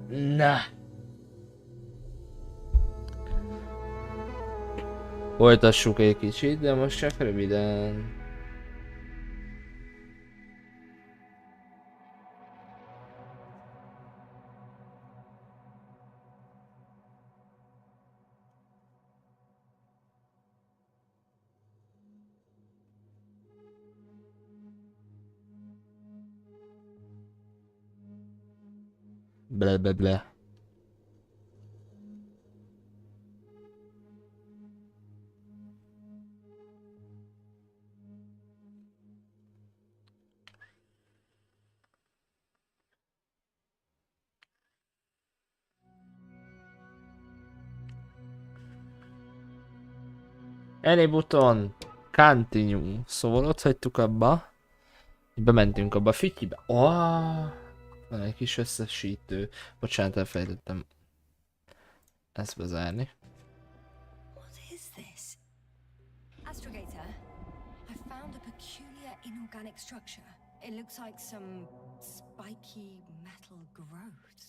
Na. Folytassuk egy kicsit, de most csak röviden. Ble ble ble. Any button. Continue. Szóval ott hagytuk abba. Bementünk abba a fütyibe. Van egy kis összesítő. Bocsánat, elfelejtettem ezt bezárni. What is this? Astrogator, I found a peculiar inorganic structure. It looks like some spiky metal growths.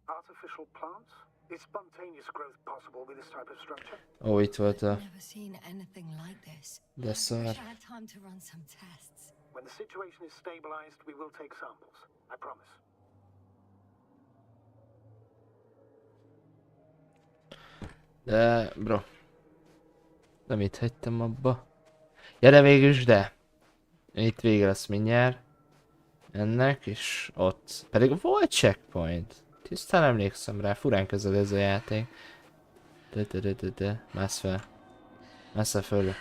Artificial plants? Is spontaneous growth possible with this type of structure? Ó, itt volt a... Never seen anything like this. De szar. Wish I had time to run some tests. When the situation is stabilized, we will take samples. I promise. De, bro. Nem itt hagytam abba. Gyere végülis, de. Itt vége lesz mindjárt. Ennek, és ott. Pedig volt checkpoint. Tisztán emlékszem rá, furán közel ez a játék. De. Mász fel. Mász föl.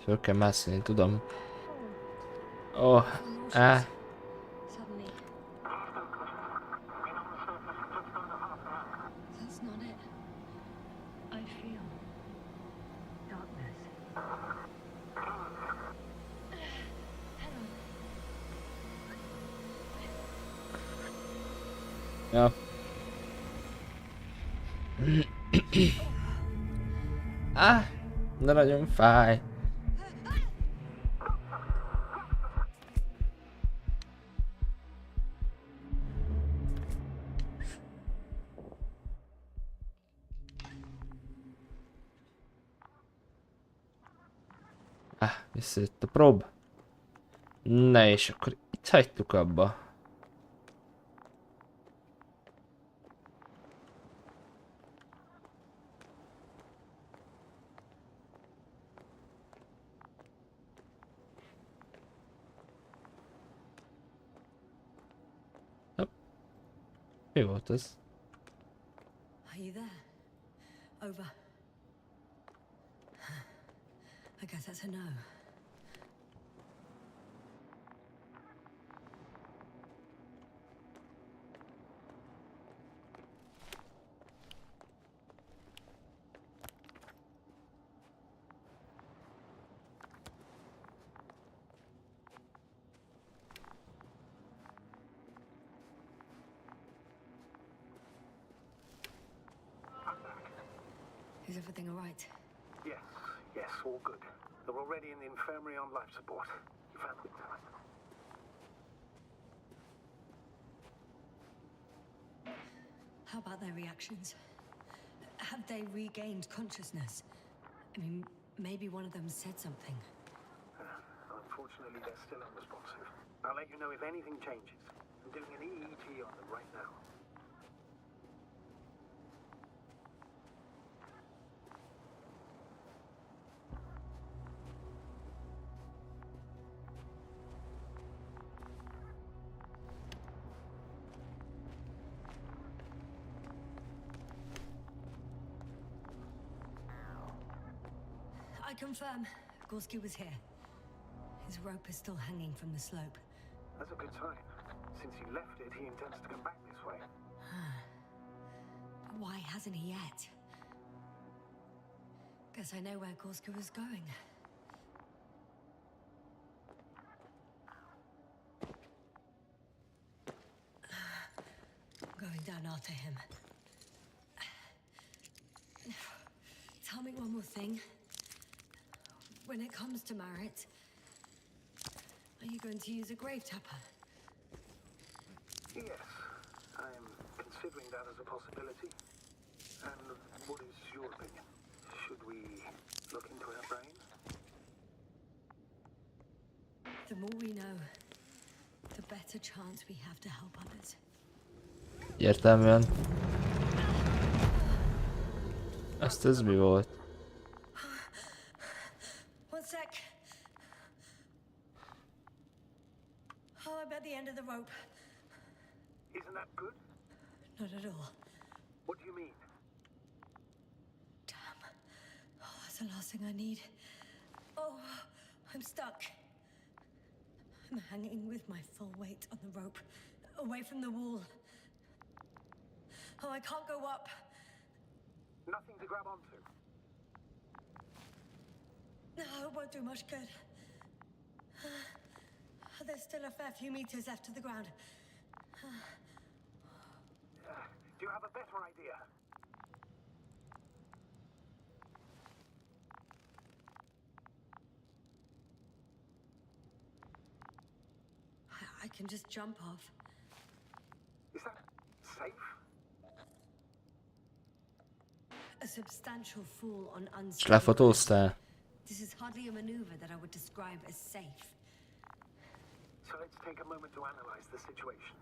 Föl kell mászni, én tudom. Suddenly, that's not it. I feel darkness. Ja. De nagyon fáj. Visszajött a prob. Na és akkor itt hagytuk abba. Hopp. Mi volt ez? Are you there? Over. I guess that's a no. Is everything all right? Yes, all good. They're already in the infirmary on life support. You found them? How about their reactions? Have they regained consciousness? I mean, maybe one of them said something. Unfortunately, they're still unresponsive. I'll let you know if anything changes. I'm doing an EEG on them right now. I confirm, Gorski was here. His rope is still hanging from the slope. That's a good sign. Since he left it, he intends to come back this way. But why hasn't he yet? Guess I know where Gorski was going. Going down after him. Tell me one more thing. When it comes to Marit, are you going to use a grave tapper? Yes, I'm considering that as a possibility. And what is your opinion? Should we look into our brain? The more we know, the better chance we have to help others. Értelműen. Ez mi volt? One sec. Oh, I'm at the end of the rope. Isn't that good? Not at all. What do you mean? Damn. Oh, that's the last thing I need. Oh, I'm stuck. I'm hanging with my full weight on the rope, away from the wall. Oh, I can't go up. Nothing to grab onto. No, it won't do much good. There's still a fair few meters left to the ground. Do you have a better idea? I can just jump off. Is that safe? A substantial fall on És unstable. lefotóztál? This is hardly a maneuver that I would describe as safe. So let's take a moment to analyze the situation.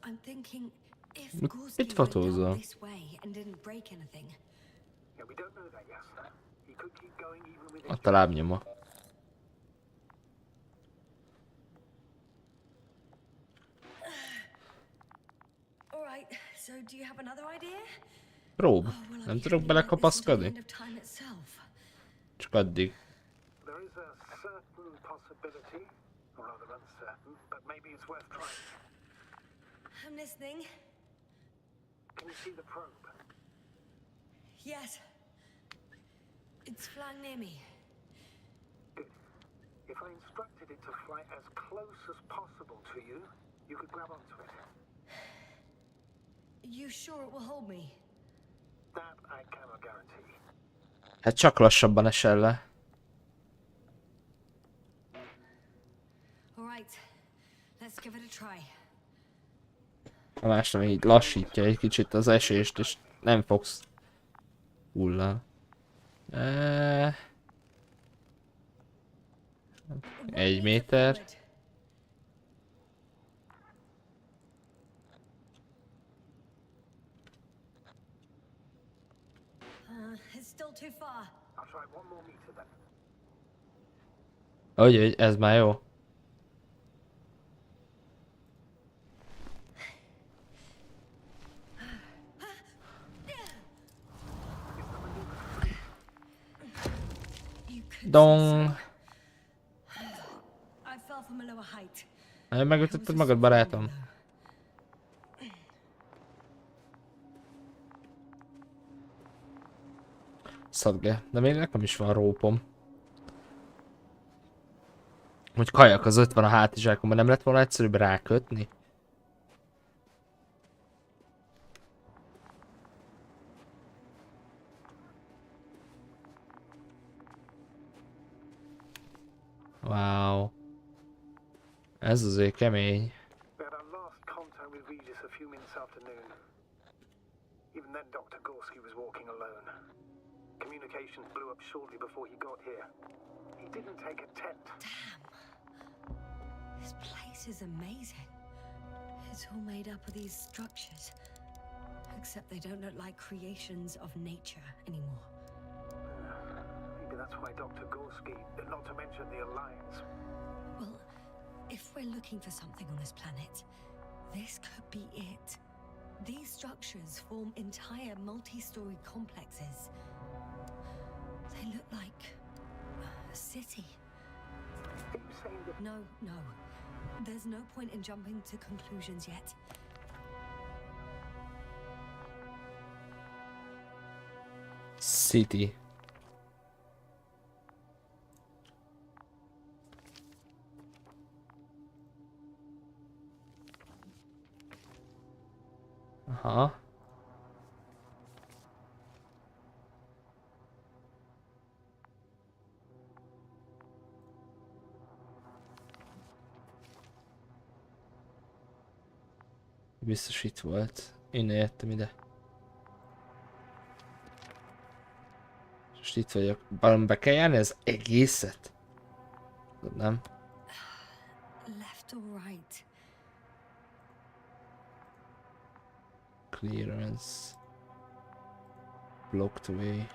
I'm thinking if Mit Gorski went fotózol? down this way and didn't break anything. Yeah, we don't know that yet. He could keep going even with Ott a lábnyoma. All right. So do you have another idea? Prób. Oh, well, Nem I'm tudok heading like this until the belekapaszkodni. end of time itself. Csak addig. There is a certain possibility, or rather uncertain, but maybe it's worth trying. I'm listening. Can you see the probe? Yes. It's flying near me. Good. If I instructed it to fly as close as possible to you, you could grab onto it. You sure it will hold me? That I cannot guarantee. Hát csak lassabban esel le. All right. Let's give it a try. A más nem így lassítja egy kicsit az esést, és nem fogsz hullani. Egy méter. It's still too far. I'll try one more meter then. Hogy ez már jó. You could Dong. I fell from a lower height. Megütötted magad, barátom. Szadge, de még nekem is van rópom. Hogy kajak az 50 a hátizsákomban, nem lett volna egyszerűbb rákötni? Wow. Ez azért kemény. We had our last contact with Regis a few minutes after noon. Even then, Dr. Gorski was walking alone. Communications blew up shortly before he got here. He didn't take a tent. Damn. This place is amazing. It's all made up of these structures. Except they don't look like creations of nature anymore. Maybe that's why Dr. Gorski, not to mention the Alliance. Well, if we're looking for something on this planet, this could be it. These structures form entire multi-story complexes. They look like a city. Are you saying that No, no. There's no point in jumping to conclusions yet. City. Aha. Biztos itt volt. Innen jöttem ide. Most itt vagyok. Valami be kell járni az egészet? Nem? Left or right? Clearance. Blocked away.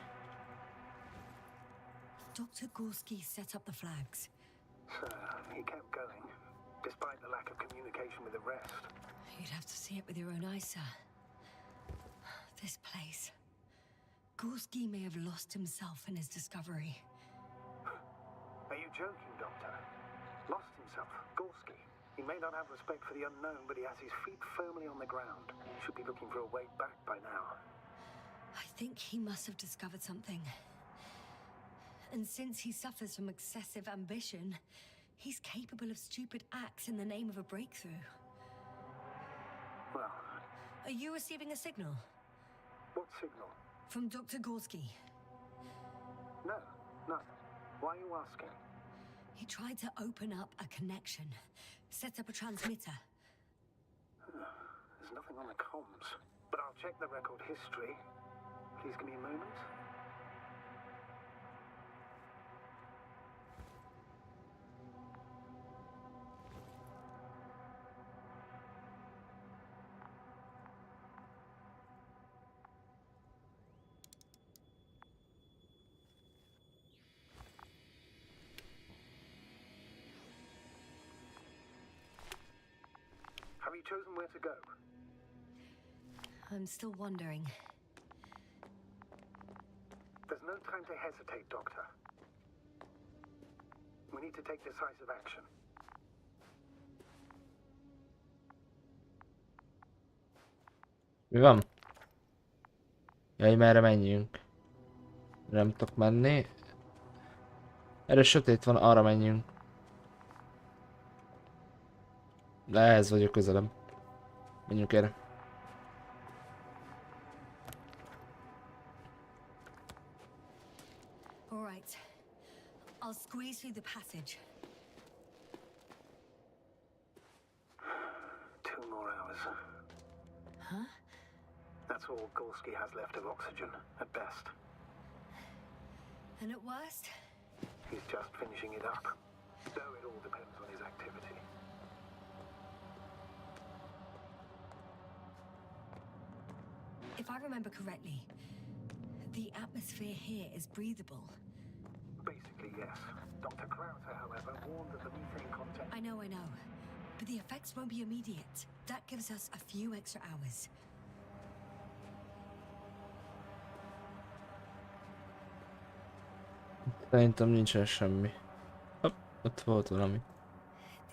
Dr. Gorski set up the flags. So he kept going, despite the lack of communication with the rest. You'd have to see it with your own eyes, sir. This place. Gorski may have lost himself in his discovery. Are you joking, Doctor? Lost himself, Gorski. He may not have respect for the unknown, but he has his feet firmly on the ground. He should be looking for a way back by now. I think he must have discovered something. And since he suffers from excessive ambition, he's capable of stupid acts in the name of a breakthrough. Well, Are you receiving a signal? what signal? From Dr. Gorski. No, no. Why are you asking? He tried to open up a connection, set up a transmitter. There's nothing on the comms, but I'll check the record history. Please give me a moment. Have you chosen where to go? I'm still wondering. There's no time to hesitate, Doctor. We need to take decisive action. Mi van? Jaj, merre menjünk? Nem tudok menni. Erre sötét van, arra menjünk. De ehhez vagyok közelem. Menjünk erre. All right. I'll squeeze through the passage. 2 more hours. Huh? That's all Gorski has left of oxygen, at best. And at worst? He's just finishing it up. Though it all depends on his activity. If I remember correctly, the atmosphere here is breathable. Basically, yes. Dr. Krauser, however, warned that the methane content... I know. But the effects won't be immediate. That gives us a few extra hours. Szerintem nincsen semmi. Hopp, ott volt valami.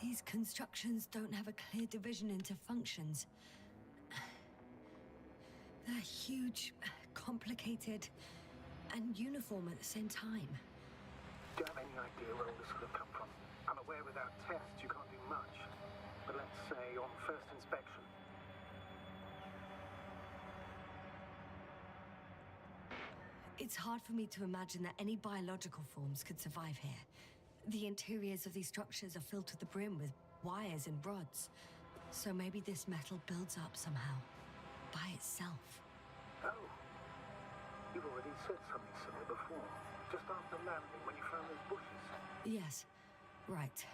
These constructions don't have a clear division into functions. They're huge, complicated, and uniform at the same time. Do you have any idea where all this could have come from? I'm aware without tests you can't do much. But let's say on first inspection. It's hard for me to imagine that any biological forms could survive here. The interiors of these structures are filled to the brim with wires and rods. So maybe this metal builds up somehow, by itself. Oh, you've already said something similar before. Just after landing when you found those bushes. Yes, right.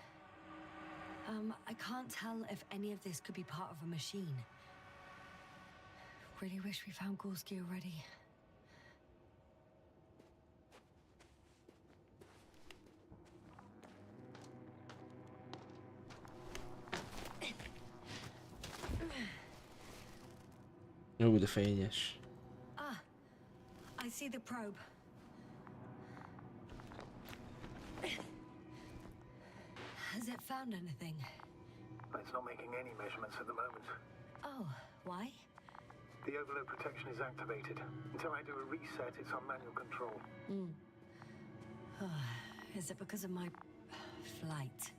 I can't tell if any of this could be part of a machine. Really wish we found Gorski already. Ó, de fényes. Ah, I see the probe. Has it found anything? It's not making any measurements at the moment. Oh, why? The overload protection is activated. Until I do a reset, it's on manual control. Is it because of my flight?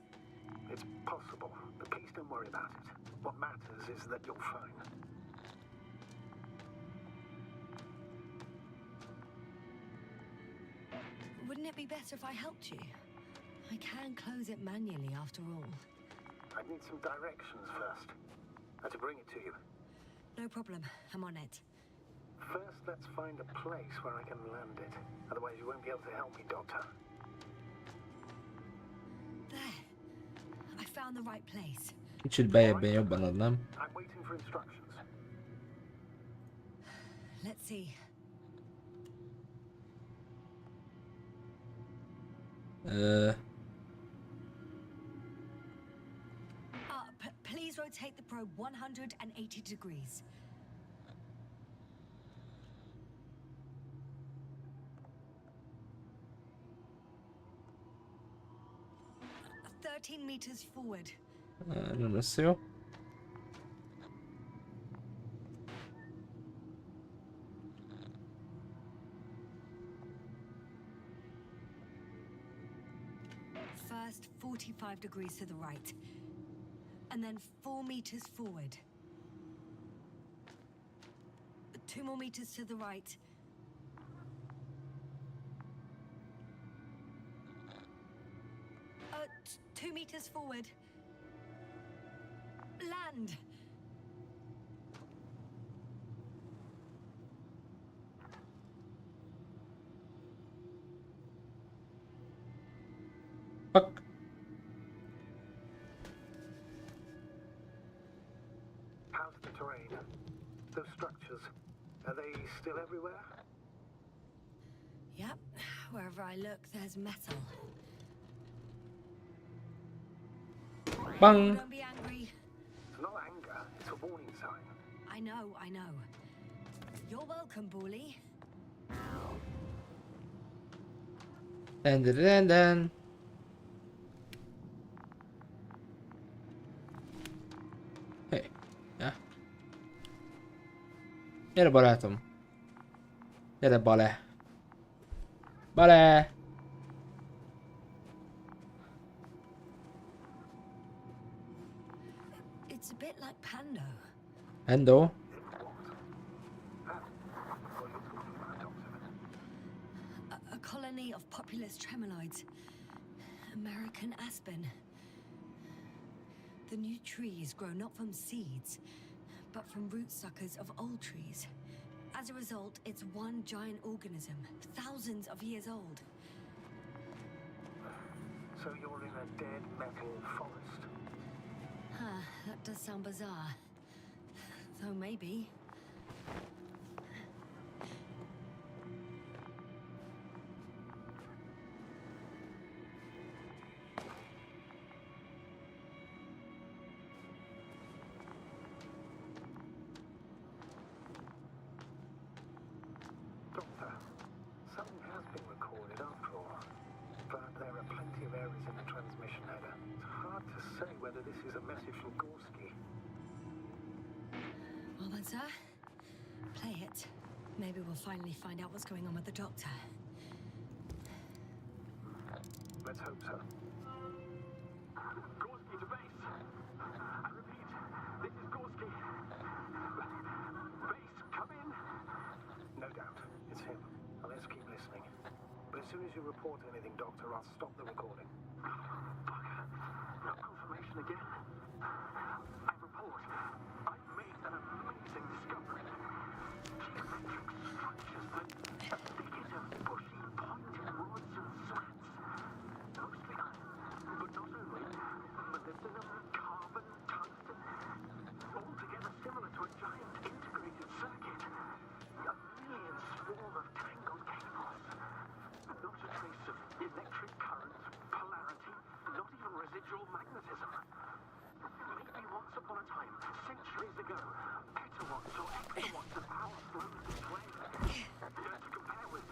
It's possible, but please don't worry about it. What matters is that you're fine. Wouldn't it be better if I helped you? I can close it manually after all. I need some directions first. To bring it to you. No problem. I'm on it. First, let's find a place where I can land it. Otherwise, you won't be able to help me, Doctor. There. I found the right place. Kicsit bejebben jobban ad, nem? I'm waiting for instructions. Let's see. Please rotate the probe 180 degrees. $13 meters forward. Nem lesz jó. First, 45 degrees to the right. And then 4 meters forward. 2 more meters to the right. Uh, 2 meters forward. Land. Fuck. How's the terrain? Those structures, are they still everywhere? Yep. Wherever I look, there's metal. Bang! Don't be angry. It's not anger, it's a warning sign. I know, I know. You're welcome, Bully. Den. Hey. Ja. Gyere, barátom. Gyere, Bale. Bale! It's a bit like Pando. Endo. A colony of populous tremoloids. American aspen. The new trees grow not from seeds, but from root suckers of old trees. As a result, it's one giant organism, thousands of years old. So you're in a dead metal forest. Huh, that does sound bizarre. Though maybe. Doctor, something has been recorded after all. But there are plenty of errors in the transmission header. It's hard to say whether this is a message from Gorski. Well then, sir, play it. Maybe we'll finally find out what's going on with the doctor. Let's hope so. Gorski to base. I repeat, this is Gorski. Base, come in. No doubt, it's him. Now let's keep listening. But as soon as you report anything, Doctor, I'll stop the recording. Bugger. No confirmation again. I report. I've made an amazing discovery. Geometric structures that are thick of bushy, pointed rods and slats. Mostly iron, but not only. Molybdenum, carbon, tungsten. All together similar to a giant integrated circuit. A million swarm of tangled cables. Not a trace of electric current, polarity, not even residual magnetism. Maybe once upon a time, centuries ago, petawatts or exawatts of power flowed this way. To compare with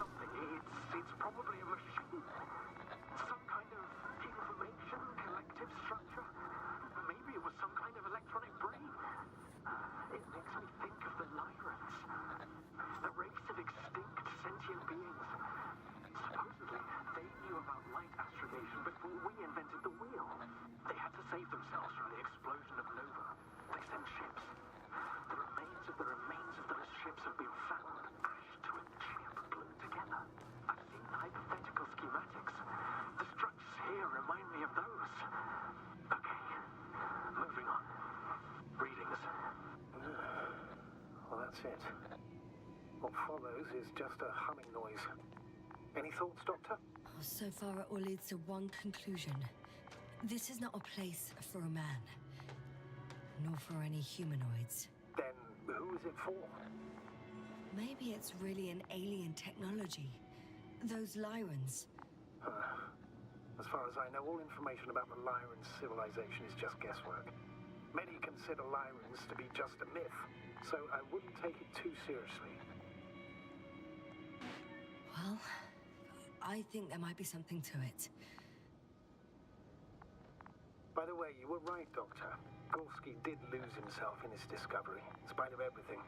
that's it. What follows is just a humming noise. Any thoughts, Doctor? So far, it all leads to one conclusion. This is not a place for a man, nor for any humanoids. Then who is it for? Maybe it's really an alien technology. Those Lyrans. As far as I know, all information about the Lyran civilization is just guesswork. Many consider Lyrans to be just a myth, so I wouldn't take it too seriously. Well, I think there might be something to it. By the way, you were right, Doctor. Gorski did lose himself in his discovery, in spite of everything.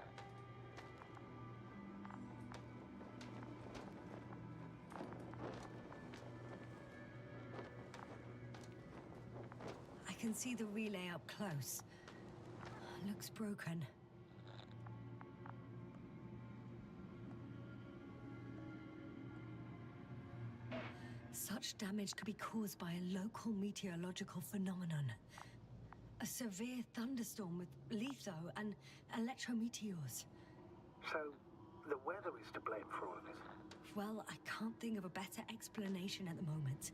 I can see the relay up close. Looks broken. Such damage could be caused by a local meteorological phenomenon. A severe thunderstorm with litho and electrometeors. So, the weather is to blame for all of it? Well, I can't think of a better explanation at the moment.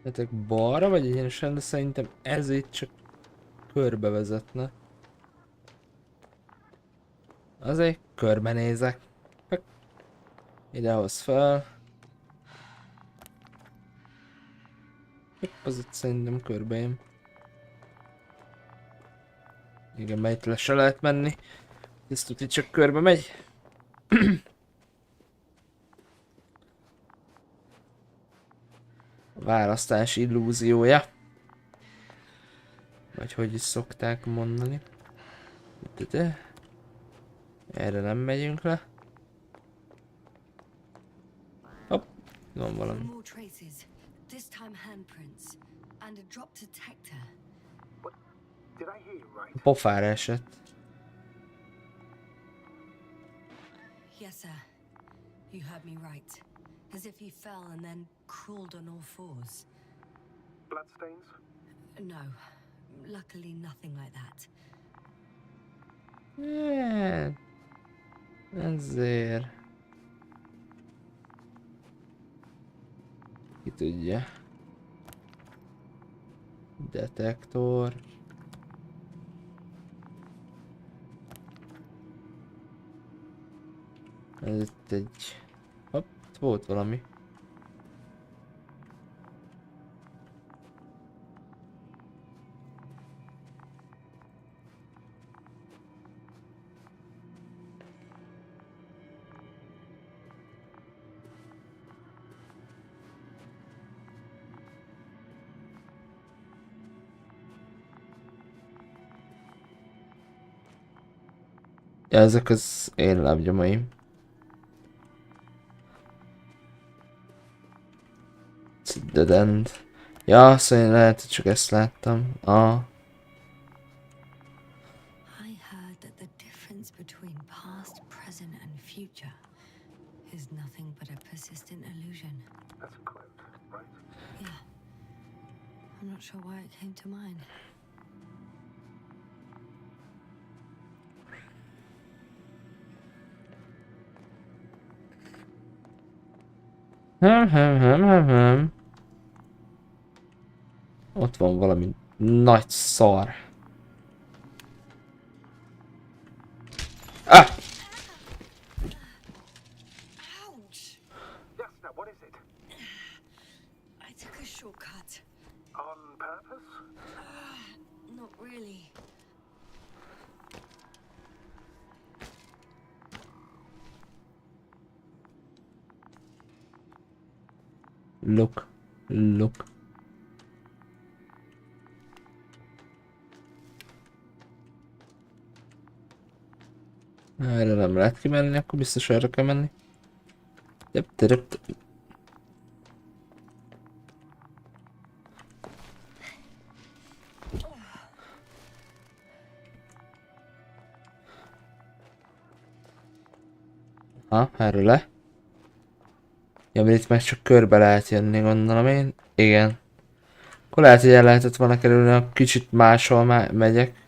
Lehetek balra vagy egyenesen, de szerintem ez itt csak körbe vezetne. Azért körbenézek. Ide hoz fel. Az itt szerintem körbe jön. Igen, mert itt le se lehet menni. Ez tuti csak körbe megy. A választás illúziója. Vagy hogy is szokták mondani. De erre nem megyünk le. Hopp, van valami. More traces. This time handprints and a drop detector. What? Did I hear you right? Pofára esett. Yes, sir. You heard me right. As if he fell and then crawled on all fours. Bloodstains? No. Luckily, nothing like that. Ezért. Ki tudja. Detektor. Ez itt egy... Hopp, itt volt valami. Ja, ezek az én lábnyomaim. It's a dead end. Ja, szóval lehet, hogy csak ezt láttam. I heard that the difference between past, present, and future is nothing but a persistent illusion. That's a quote, right? Yeah. I'm not sure why it came to mind. Ott van valami nagy szar. Ah! Ouch! Yes, now what is it? I took a shortcut. On purpose? Not really. Look. Erre nem lehet kimenni, akkor biztos erre kell menni. Röpt. Ha, erről le. Ja, mert itt meg csak körbe lehet jönni, gondolom én. Igen. Akkor lehet, hogy el lehetett volna kerülni, a kicsit máshol megyek.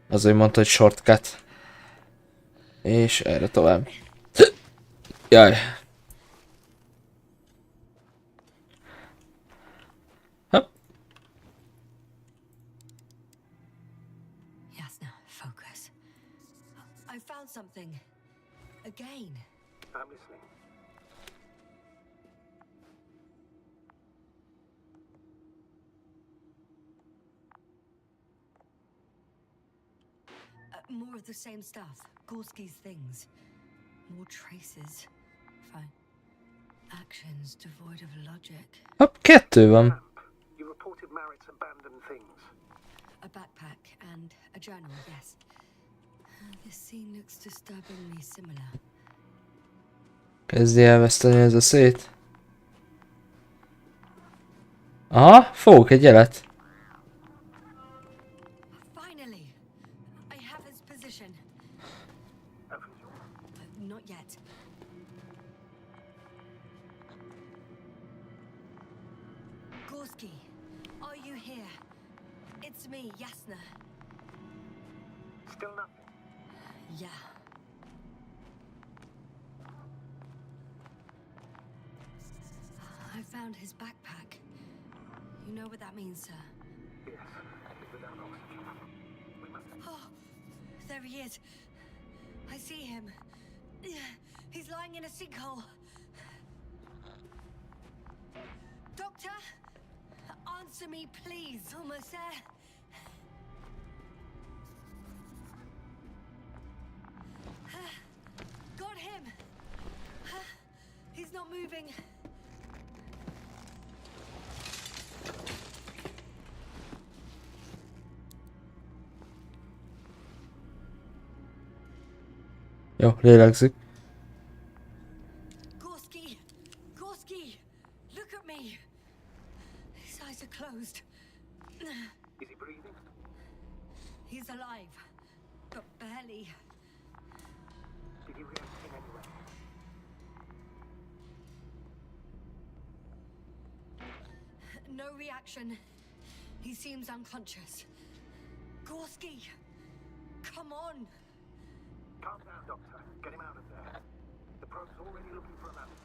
Azért mondta, hogy shortcut. És erre tovább. Jaj. Hopp. Yasna, focus. I found something. Again. I'm listening. More of the same stuff. Gorski's things. More traces. Fine. Actions devoid of logic. Hopp, 2 van. You reported Marrett's abandoned things. A backpack and a journal, yes. This scene looks disturbingly similar. Kezdi elveszteni ez a szét. Aha, fogok egy jelet. Finally! I have his position. Not yet. Gorski, are you here? It's me, Yasna. Still nothing. Yeah. I found his backpack. You know what that means, sir? Yes. Without oxygen. We must. Oh, there he is. I see him. He's lying in a sinkhole. Doctor, answer me, please. Almost there. Got him. He's not moving. Jó, lélegzik. Gorski! Gorski! Look at me! His eyes are closed. Is he breathing? He's alive, but barely. Did he react in any way? No reaction. He seems unconscious. Gorski! Come on! Calm down, Doctor. Get him out of there. The probe's already looking for a landing.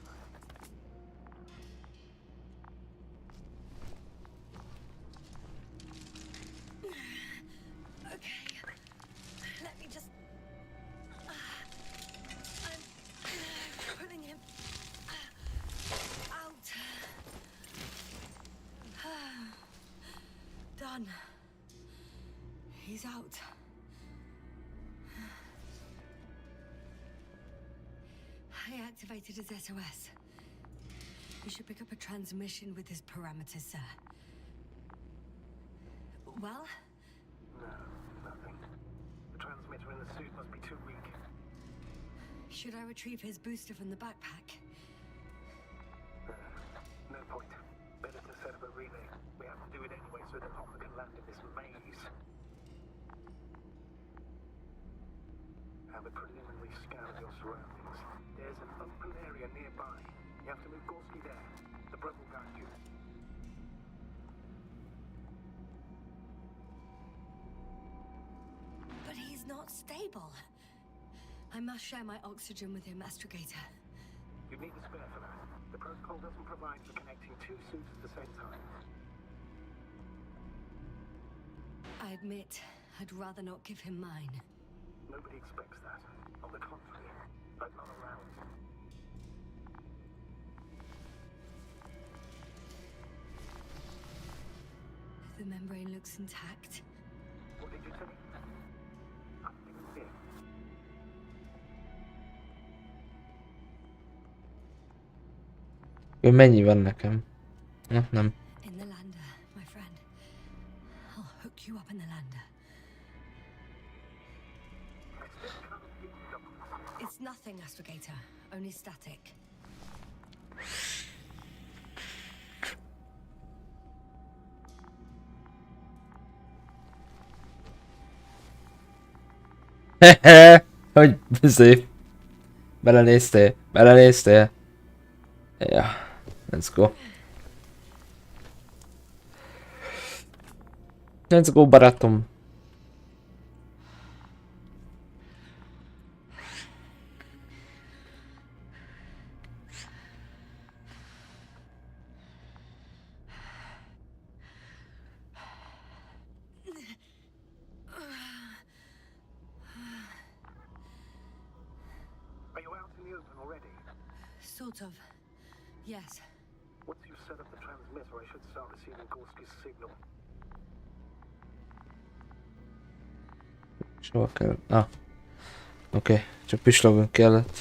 Okay. Let me just... I'm pulling him out. Done. He's out. I activated his SOS. We should pick up a transmission with his parameters, sir. Well? No, nothing. The transmitter in the suit must be too weak. Should I retrieve his booster from the backpack? No point. Better to set up a relay. We have to do it anyway so that Hopper can land in this maze. Have a preliminary scan of your surroundings. There's an open area nearby. You have to move Gorski there. The probe will guide you. But he's not stable. I must share my oxygen with him, Astrogator. You need a spare for that. The protocol doesn't provide for connecting two suits at the same time. I admit, I'd rather not give him mine. Nobody expects that. On the contrary, I'd not allow it. The membrane looks intact. What did you say? I didn't hear. Ő mennyi van nekem? Nem. In the lander, my friend. I'll hook you up in the lander. It's nothing, Astrogator. Only static. Hogy szép. Belenéztél. Ja, let's go. Let's go, barátom. Are you out in the open already? Sort of. Yes. Once you've set up the transmitter, I should start receiving Gorski's signal. Sova kell. Ah. Oké, csak pislogunk kellett.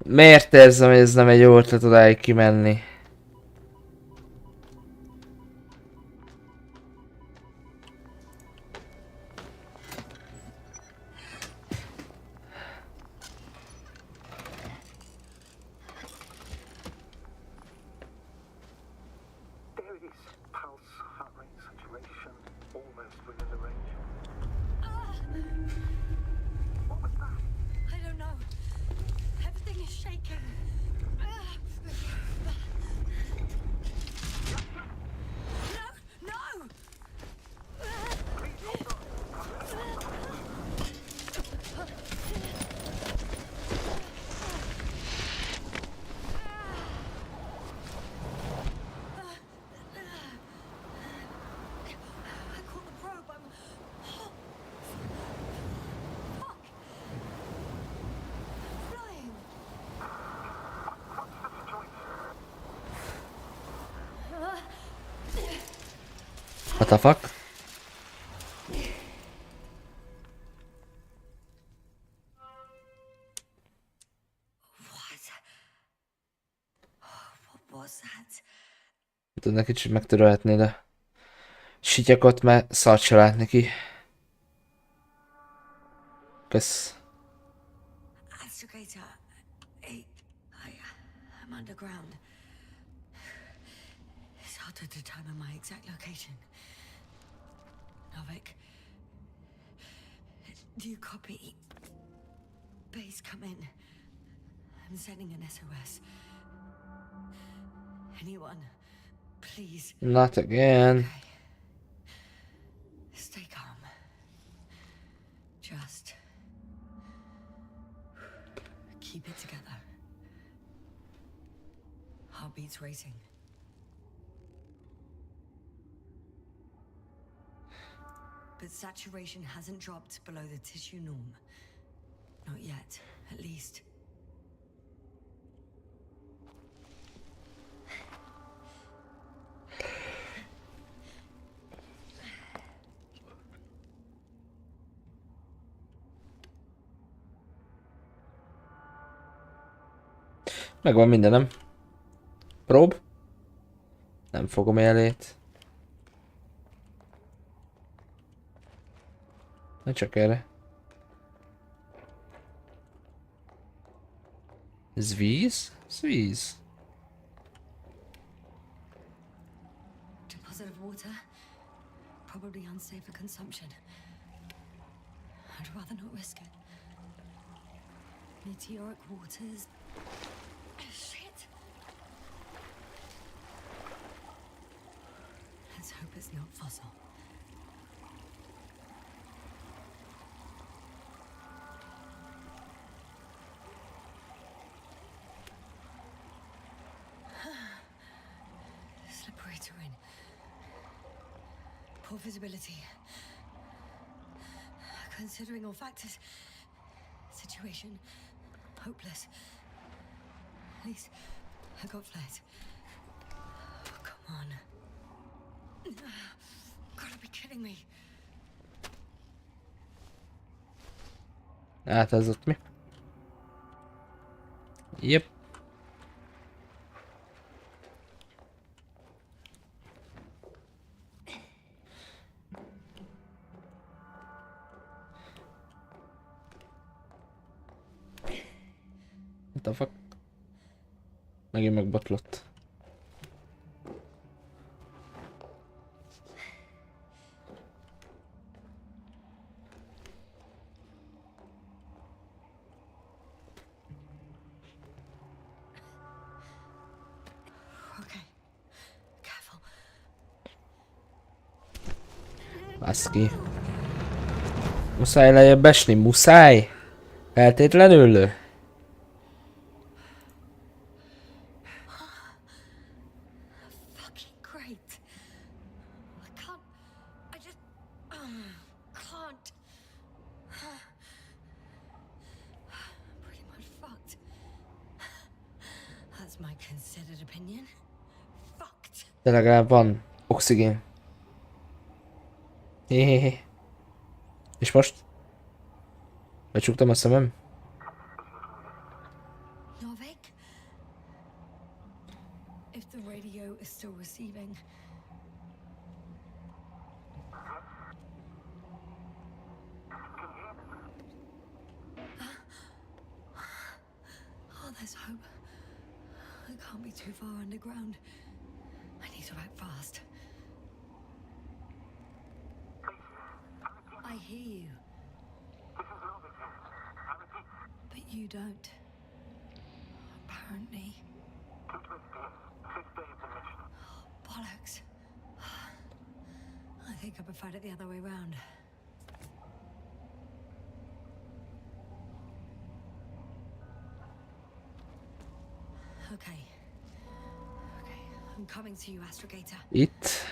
Miért érzem, hogy ez nem egy jó ötlet odáig kimenni? There it is. Pulse, heart rate, saturation, almost within the range. What was that? I don't know. Everything is shaking. No! No! I caught the probe. I'm... Fuck! Flying! What the fuck? What was that? Tudod, kicsit megtörölhetnéd a sityakot, mert szart se lát neki. Kösz. Astrogator 8. I'm underground. It's hard to determine my exact location. Novik, do you copy? Base, come in. I'm sending an SOS. Anyone, please. Not again. Okay. Stay calm. Just keep it together. Heartbeats racing. But saturation hasn't dropped below the tissue norm. Not yet, at least. Megvan mindenem. Prób. Nem fogom elét. Ne csak erre. Ez víz? Ez víz. Deposit of water, probably unsafe for consumption. I'd rather not risk it. Meteoric waters. Shit. Let's hope it's not fossil. Slippery terrain. Poor visibility. Considering all factors, situation hopeless. At least I got flares. Oh, come on. Gotta be kidding me. Hát ez ott mi? Yep. What the fuck? Megint megbotlott. Baszki. Muszáj lejjebb esni, muszáj! Feltétlenül? Fucking great. I can't. I just. Can't. Pretty much fucked. That's my considered opinion. Fucked. De legalább van oxigén. Héhéhé. És most? Becsuktam a szemem? Novik? If the radio is still receiving. Oh, there's hope. It can't be too far underground. I need to act fast. I hear you. But you don't. Apparently. Bollocks. I think I preferred it the other way round. Okay. Okay, I'm coming to you, Astrogator. Itt.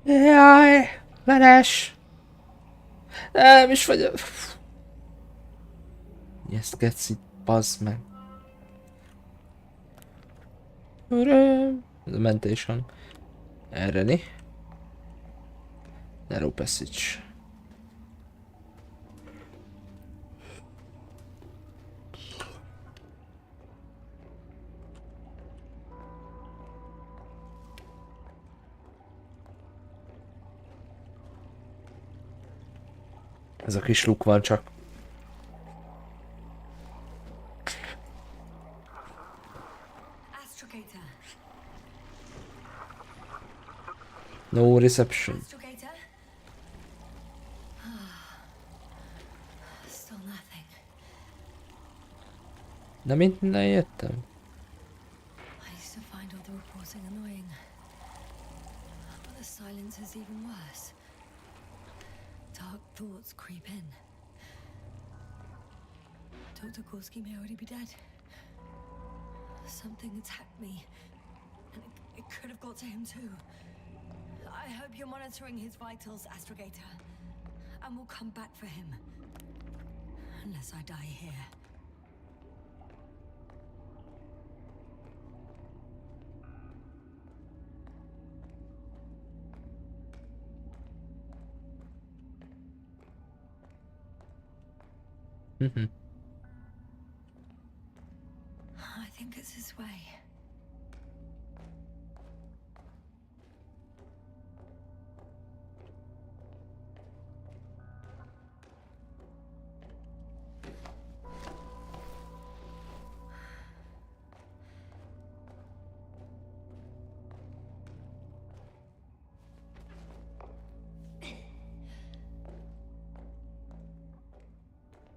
Jaj, veres! Nem is vagyok. Ezt geci, bazd meg. Uram! Ez a mentés hang. Erre. Narrow passage. Ez a kis luk van csak. Astrogator. No reception. Astrogator? Still nothing. Nem innen jöttem. I used to find all the reporting annoying. But the silence is even worse. Dark thoughts creep in. Dr. Gorski may already be dead. Something attacked me. And it could have got to him too. I hope you're monitoring his vitals, Astrogator. And we'll come back for him. Unless I die here. I think it's his way.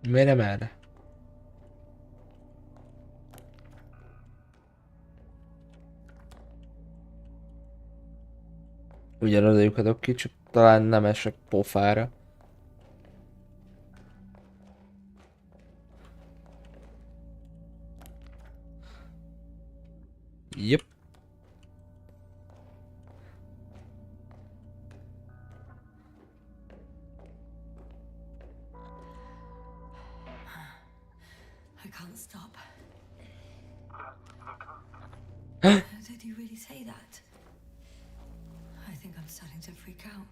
Miért nem erre? Ugyanaz a lyukat adok ki, csak talán nem esek pofára. Yep. I can't stop. Did you really say that? I think I'm starting to freak out.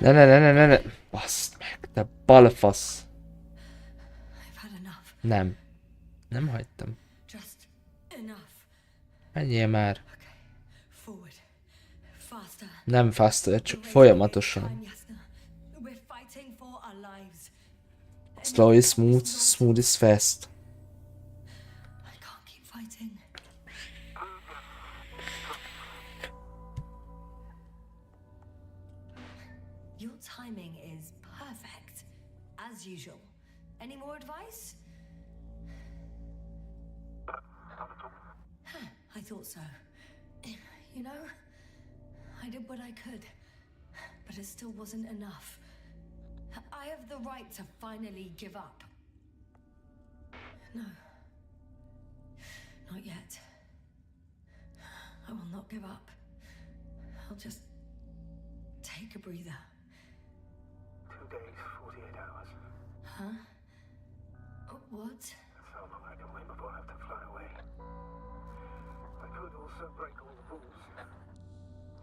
Ne. Baszd meg, te balfasz. I've had enough. Nem. Nem hagytam. Just enough. Menjél már. Okay. Forward. Faster. Nem faster, csak We're folyamatosan. wasting time, Yasna. We're fighting for our lives. Slow is smooth, smooth is fast. I can't keep fighting. usual. Any more advice? I thought so. You know, I did what I could, but it still wasn't enough. I have the right to finally give up. No. Not yet. I will not give up. I'll just take a breather. 2 days, 48 hours. Huh? What? That's how long I can wait before I have to fly away. I could also break all the rules.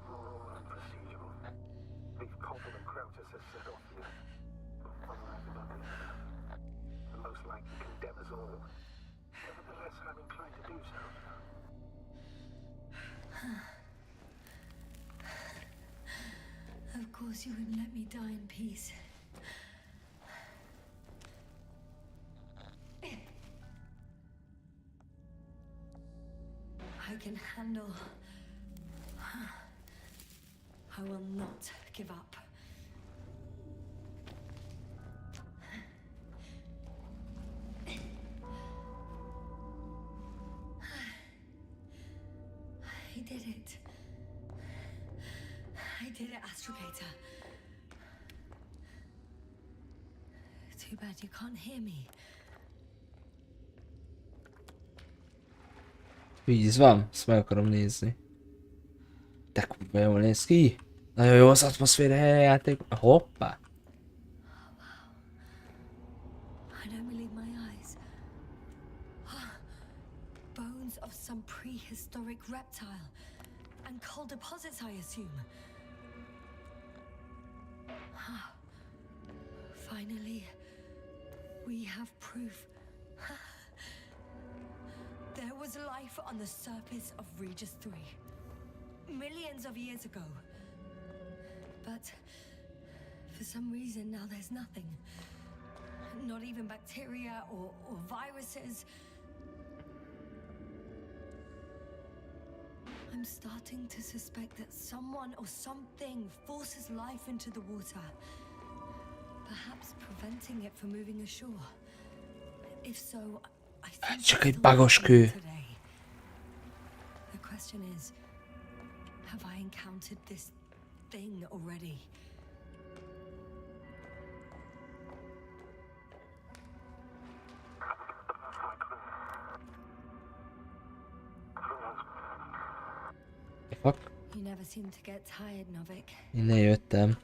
Moral and procedural. Leave Koppel and Krautis as set off here. And most likely condemn us all. Nevertheless, I'm inclined to do so. Of course you wouldn't let me die in peace. I can handle. I will not give up. I did it. I did it, Astrogator. Too bad you can't hear me. Víz van, ezt meg akarom nézni. De kurva jól néz ki. Nagyon jó az atmoszféra játék. Hoppá. I don't believe my eyes. Bones of some prehistoric reptile. And coal deposits, I assume. Finally, we have proof. There was life on the surface of Regis 3. Millions of years ago. But for some reason now there's nothing. Not even bacteria or viruses. I'm starting to suspect that someone or something forces life into the water. Perhaps preventing it from moving ashore. If so, I think Csak it's egy still bagos kő. happening today. The question is, have I encountered this thing already? Fuck. You never seem to get tired, Novik. Innen jöttem.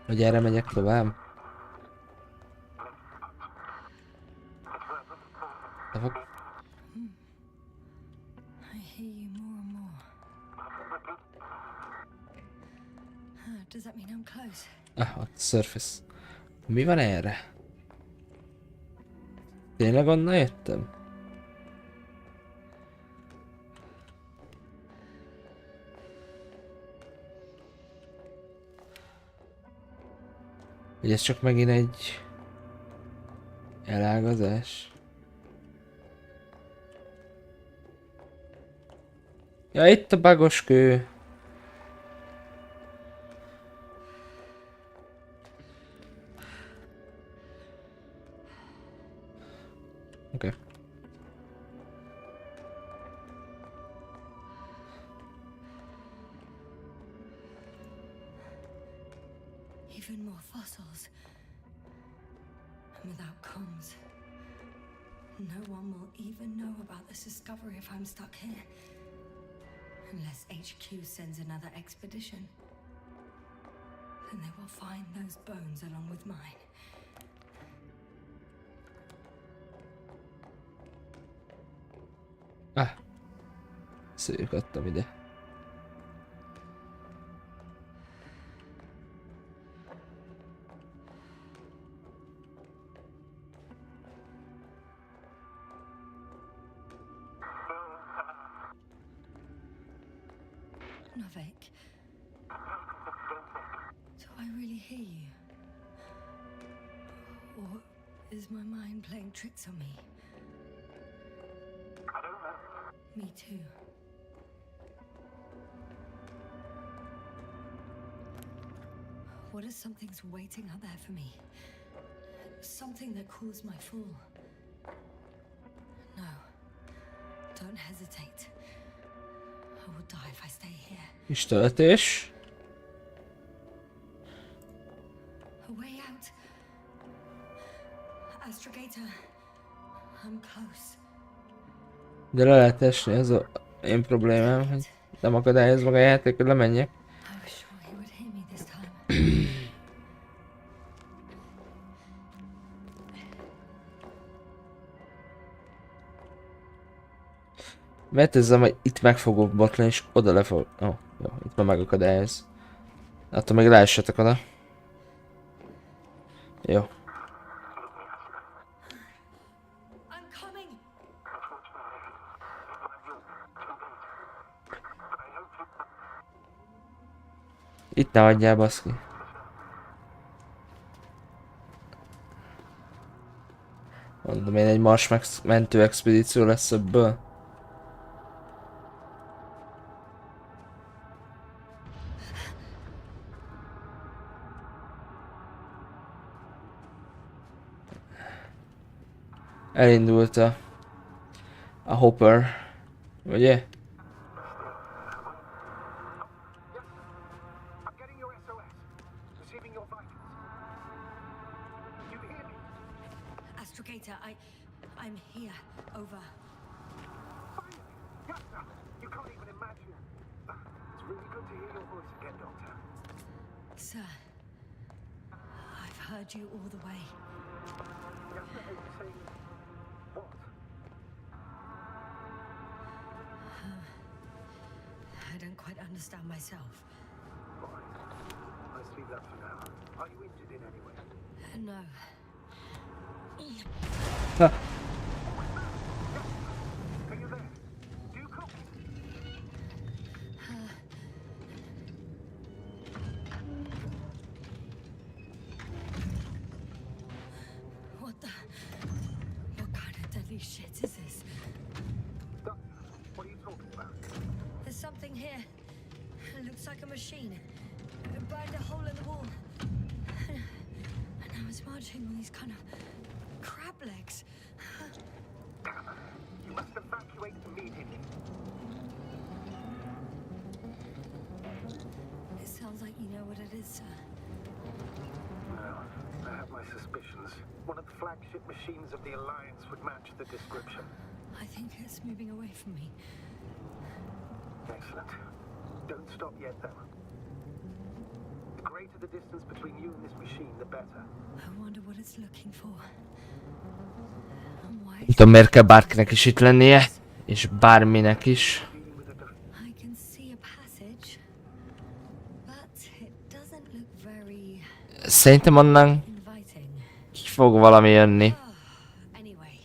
Hogy erre megyek tovább? De fuck. I hear you more and more. Does that mean I'm close? Ah, ott surface. Mi van erre? Tényleg onnan jöttem? Vagy ez csak megint egy elágazás? Ja, itt a bagos kő. Oké. Even more fossils. And without comms. No one will even know about this discovery if I'm stuck here. Unless HQ sends another expedition. Then they will find those bones along with mine. Ah. Szők adtam ide. Novik. Do I really hear you? Or is my mind playing tricks on me? I don't know. Me too. What if something's waiting out there for me? Something that caused my fall. No. Don't hesitate. I will die if I stay here. Kis töltés. A way out. Astrogator. I'm close. De le lehet esni, ez a én problémám, hogy nem akadályoz maga a játék, hogy lemenjek. I was sure he would hear me this time. Mert ezzel majd itt meg fogok botlani, és oda le fog... Ó, jó, itt már megakadályoz. Attól meg leessetek oda. Jó. I'm coming. Itt ne hagyjál, baszki. Mondom én, egy Mars mentő expedíció lesz ebből. Elindult a hopper, ugye? I'm getting your SOS. Receiving your vitals. You hear me? Astrogator, I'm here. Over. Finally! Yes, sir. You can't even imagine. It's really good to hear your voice again, Doctor. Sir, I've heard you all the way. Yes, sir. Are you saying what? I don't quite understand myself. Fine. Let's leave that for now. Are you injured in any way? No. Are you there? Do you copy? What kind of deadly shit is this? Doctor, what are you talking about? There's something here. It looks like a machine. It burned a hole in the wall. And now it's marching on these kind of crab legs. You must evacuate immediately. It sounds like you know what it is, sir. Well, I have my suspicions. One of the flagship machines of the Alliance would match the description. I think it's moving away from me. Excellent. Don't stop yet, though. The greater the distance between you and this machine, the better. I wonder what it's looking for. And why Nem tudom, miért kell bárkinek is itt lennie, és bárminek is. Dealing with a I can see a passage, but it doesn't look very Szerintem onnan inviting. ki fog valami jönni. Anyway,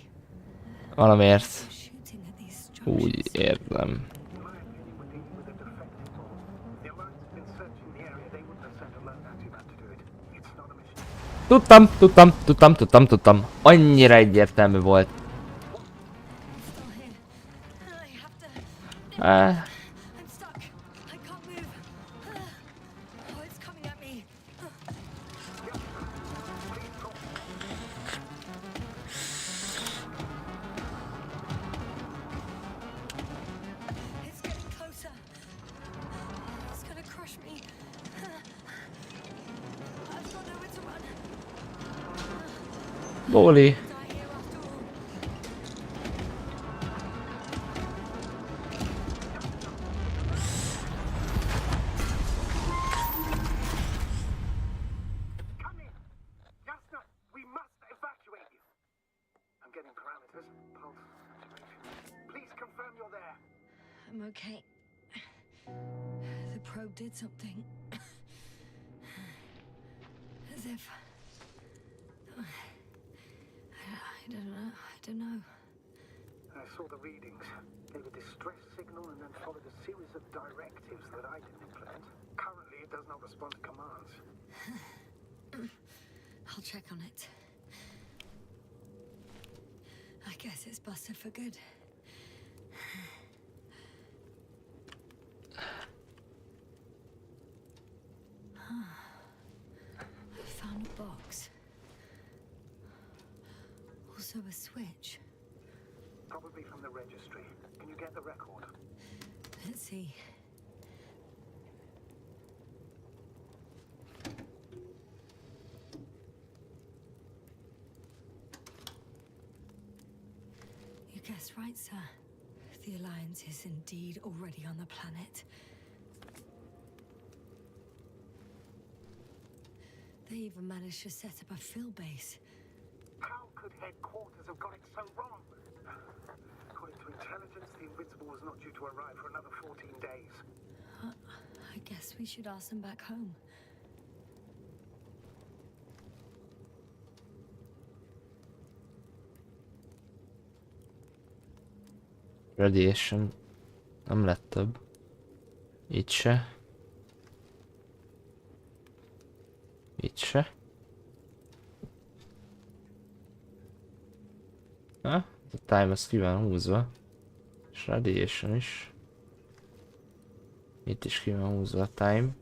Valamiért. they're shooting at these structures. Úgy érzem. In my opinion, we're dealing with a defective model. The Alliance have been searching the area. They wouldn't have sent a lone anti-man to do it. It's not a mission. Tudtam. Annyira egyértelmű volt. Still here. I have to. Ah, I'm stuck. I can't move. Oh, it's coming at me. It's getting closer. It's gonna crush me. I've got nowhere to run. Bóli. Die here after all. Come in! Jasna, we must evacuate you. I'm getting parameters. Pulse, saturation. Please confirm you're there. I'm okay. The probe did something. As if. I don't know. I saw the readings. Gave a distress signal and then followed a series of directives that I didn't implement. Currently, it does not respond to commands. I'll check on it. I guess it's busted for good. also a switch. Probably from the registry. Can you get the record? Let's see. You guessed right, sir. The Alliance is indeed already on the planet. They even managed to set up a field base. How could headquarters have got it so wrong? According to intelligence, the Invincible was not due to arrive for another 14 days. I guess we should ask them back home. Radiation. Nem lett több. Itt se. Itt se. Ha? A time az ki van húzva. És radiation is. Itt is ki van húzva a time.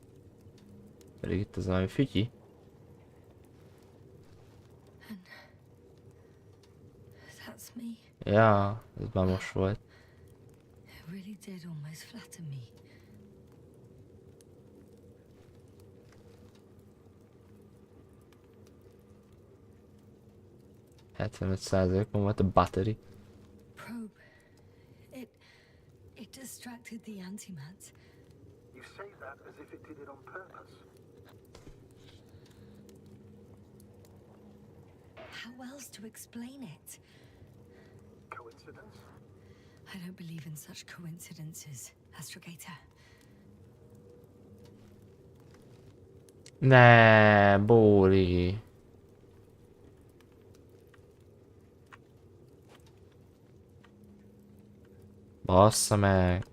Pedig itt az valami fütyi. That's me. Ja, ez már most volt. It really did almost flatter me. %75-on volt a battery. Probe. It distracted the antimats. You say that as if it did it on purpose. How else to explain it? Coincidence? I don't believe in such coincidences, Astrogator. Ne, Bóli. Bassza meg.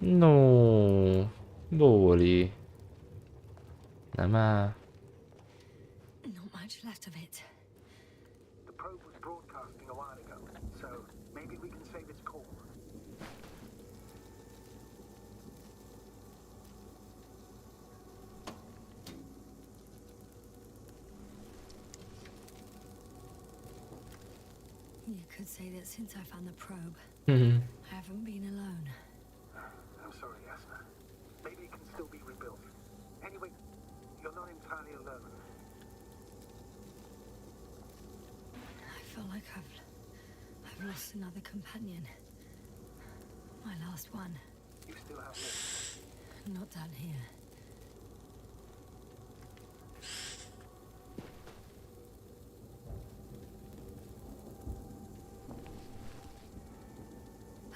No, Bóli. Nem áll. Not much left of it. The probe was broadcasting a while ago, so maybe we can save its call. You could say that since I found the probe, Mhm. I haven't been alone. I'm sorry, Asna. Maybe it can still be rebuilt. Anyway, you're not entirely alone. I feel like I've lost another companion. My last one. You still have me. Not down here.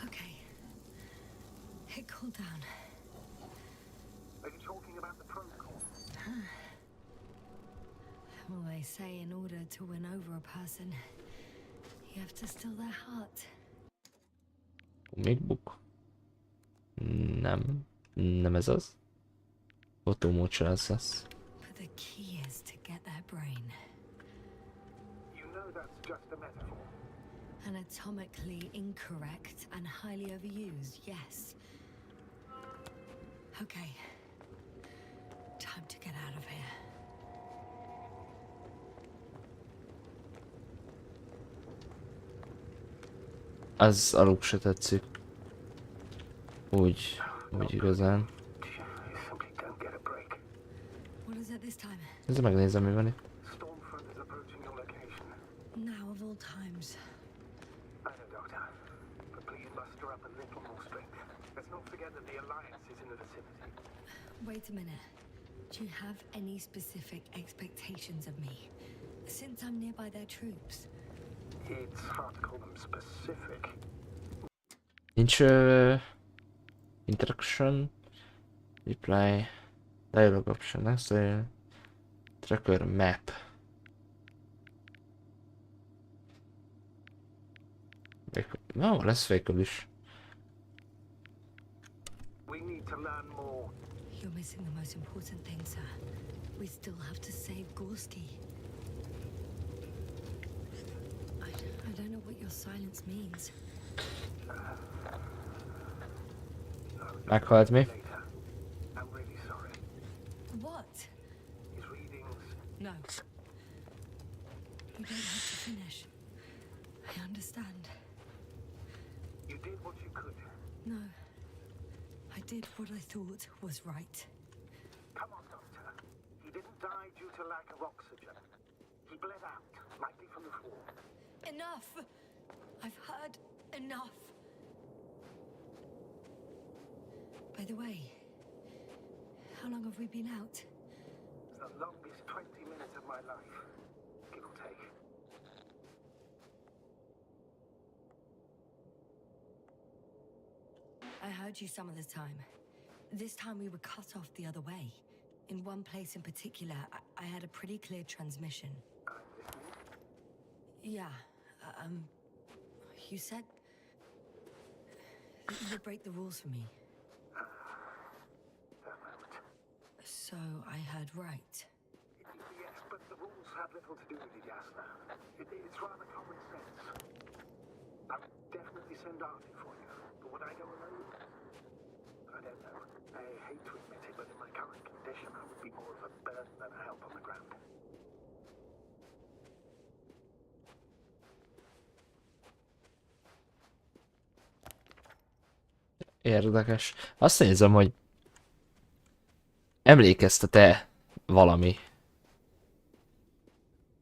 Okay. It cooled down. Are you talking about the protocol? Well, they say in order to win over a person, you have to steal their heart. Comic Nem. Nem ez az. Fotómócsa ez az. But the key is to get their brain. You know that's just a metaphor. Anatomically incorrect and highly overused, yes. Okay. Time to get out of here. Az alul se tetszik. Úgy igazán. You simply don't get a break. What is it this time? Ez megnézem, mi van itt. Stormfront is approaching your location. Now of all times. I know, Doctor. But please muster up a little more strength. Let's not forget that the Alliance is in the vicinity. Wait a minute. Do you have any specific expectations of me? Since I'm nearby their troops. It's hard to call them specific. Nincs interaction. Reply. Dialog option. Next tracker map. No, lesz végül is. We need to learn more. You're missing the most important thing, sir. We still have to save Gorski. I don't know what your silence means. Meghalt mi? Later. I'm ready. No. You don't have to finish. I understand. You did what you could. No. I did what I thought was right. Come on, Doctor. He didn't die due to lack of oxygen. He bled out, likely from the fall. Enough! I've heard enough. By the way, how long have we been out? It's the longest 20 minutes of my life, give or take. I heard you some of the time. This time we were cut off the other way. In one place in particular, I had a pretty clear transmission. I'm listening. Yeah, you said that you'd break the rules for me. That moment. So I heard right. Yes, but the rules have little to do with it, Yasna. It's rather common sense. I would definitely send Artie for you, but would I go alone? I don't know. I hate to admit it, but in my current condition, I would be more of a burden than a help on the ground. Érdekes. Azt nézem, hogy emlékeztet-e valami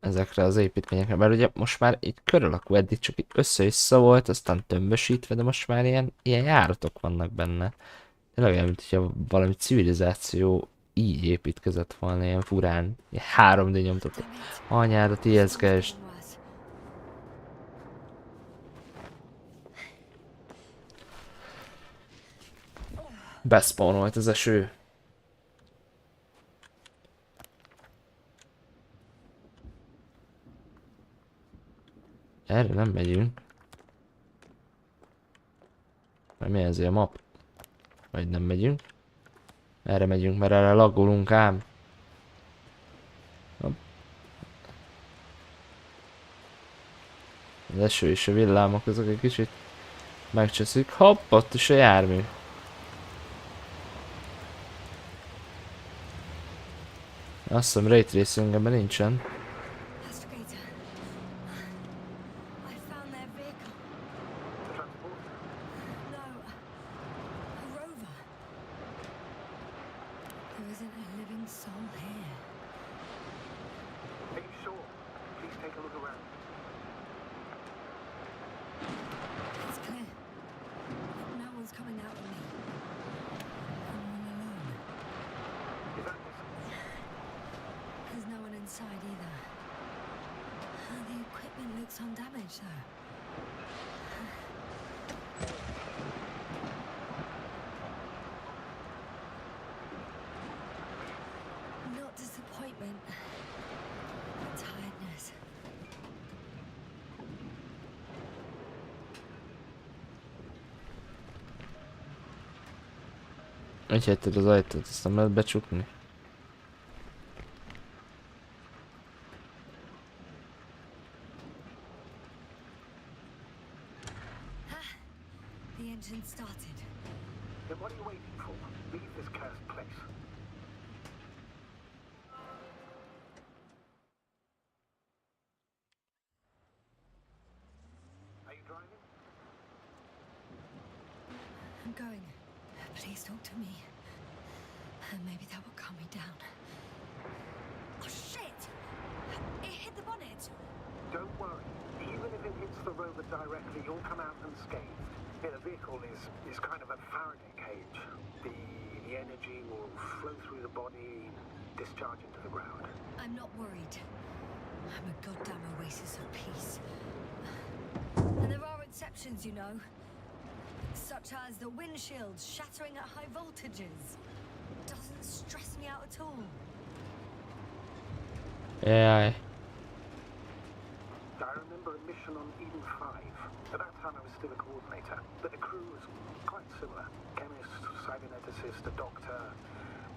ezekre az építményekre, mert ugye most már így kör alakú, eddig csak így össze-vissza volt, aztán tömbösítve, de most már ilyen járatok vannak benne. Tényleg olyan, mint hogyha valami civilizáció így építkezett volna, ilyen furán, ilyen 3D nyomtató. Anyádat ijesztkezd. Beszpawnolt az eső. Erre nem megyünk. Mert mi ez a map? Vagy nem megyünk. Erre megyünk, mert erre laggolunk ám. Hopp. Az eső és a villámok azok egy kicsit megcseszik. Hopp, ott is a jármű. Azt hiszem Ray Tracing ebben nincsen. Hogy hagytad az ajtót, azt nem lehet becsukni? The engine started. Then what are you waiting for? Leave this cursed place. Are you driving? I'm going. Please talk to me. Maybe that will calm me down. Oh shit! It hit the bonnet! Don't worry. Even if it hits the rover directly, you'll come out unscathed. The vehicle is kind of a Faraday cage. The energy will flow through the body, discharge into the ground. I'm not worried. I'm a goddamn oasis of peace. And there are exceptions, you know. Such as the windshield shattering at high voltages. Doesn't stress me out at all. Yeah. I remember a mission on Eden 5. At that time I was still a coordinator, but the crew was quite similar. Chemist, cyberneticist, a doctor,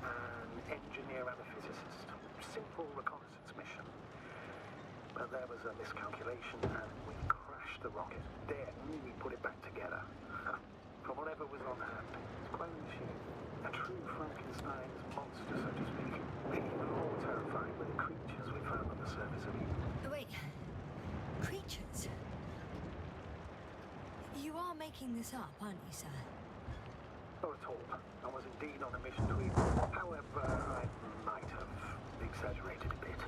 an engineer and a physicist. Simple reconnaissance mission. But there was a miscalculation and we crashed the rocket. Then we put it back together. From whatever was on hand. It's quite a machine. A true Frankenstein's monster, so to speak. Even more terrifying were the creatures we picking this up, aren't you, sir? Not at all. I was indeed on a mission to eat. However, I might have exaggerated a bit.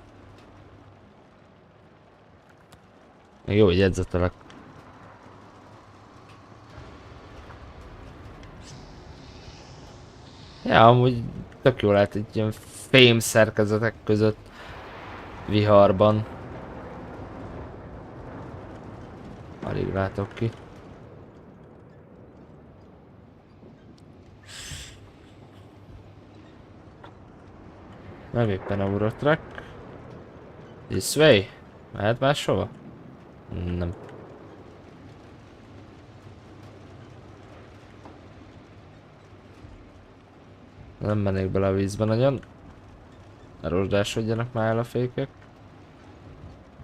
Még jó, hogy jegyzetelek. Ja, amúgy tök jó lehet egy ilyen fém szerkezetek között viharban. Alig látok ki. Nem éppen a Eurotrack. This way? Mehet máshova? Nem. Nem mennék bele a vízbe nagyon. Ne rozsdásodjanak már el a fékek.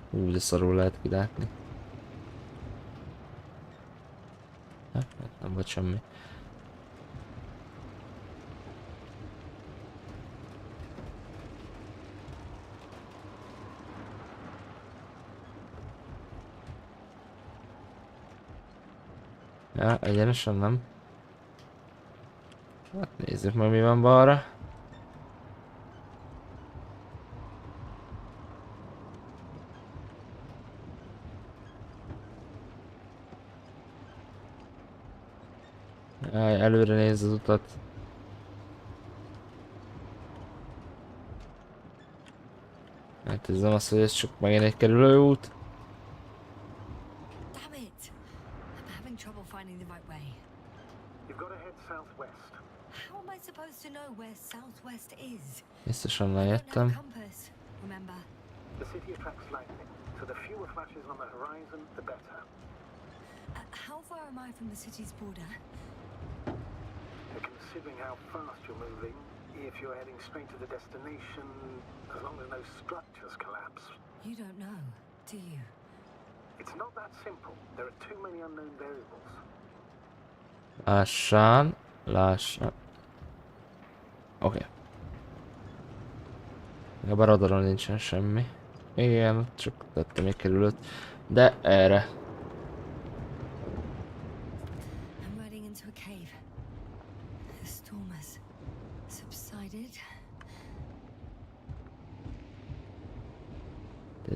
De szarul lehet kilátni. Nem volt semmi. Ja, egyenesen nem. Hát nézzük meg, mi van balra. Jaj, előre nézz az utat. Hát ez nem az, hogy ez csak megint egy kerülő út. Damn it! I'm having trouble finding the right way. You've got to head southwest. How am I supposed to know where southwest is? Biztosan I don't have a lejöttem. compass, remember? The city attracts lightning, so the fewer flashes on the horizon, the better. How far am I from the city's border? Considering how fast you're moving, if you're heading straight to the destination, as long as no structures collapse. You don't know, do you? It's not that simple. There are too many unknown variables. Lassan, lassan. Oké. A baradalon nincsen semmi. Igen, csak tettem még kerülőt. De erre. I'm riding into a cave. The storm has subsided. I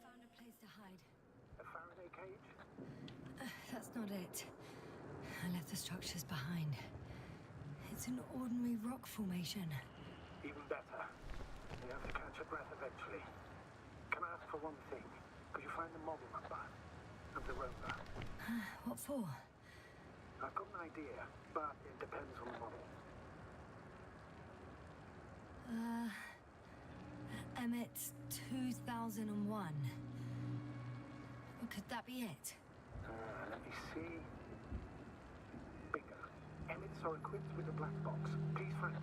found a place to hide. A Faraday cage? That's not it. I left the structures behind. It's an ordinary rock formation. Even better. You have to catch your breath eventually. Can I ask for one thing? Could you find the model number of the rover? What for? I've got an idea, but it depends on the model. Emmett's 2001. Could that be it? Let me see. Bingo. Emmets are equipped with a black box. Please find it.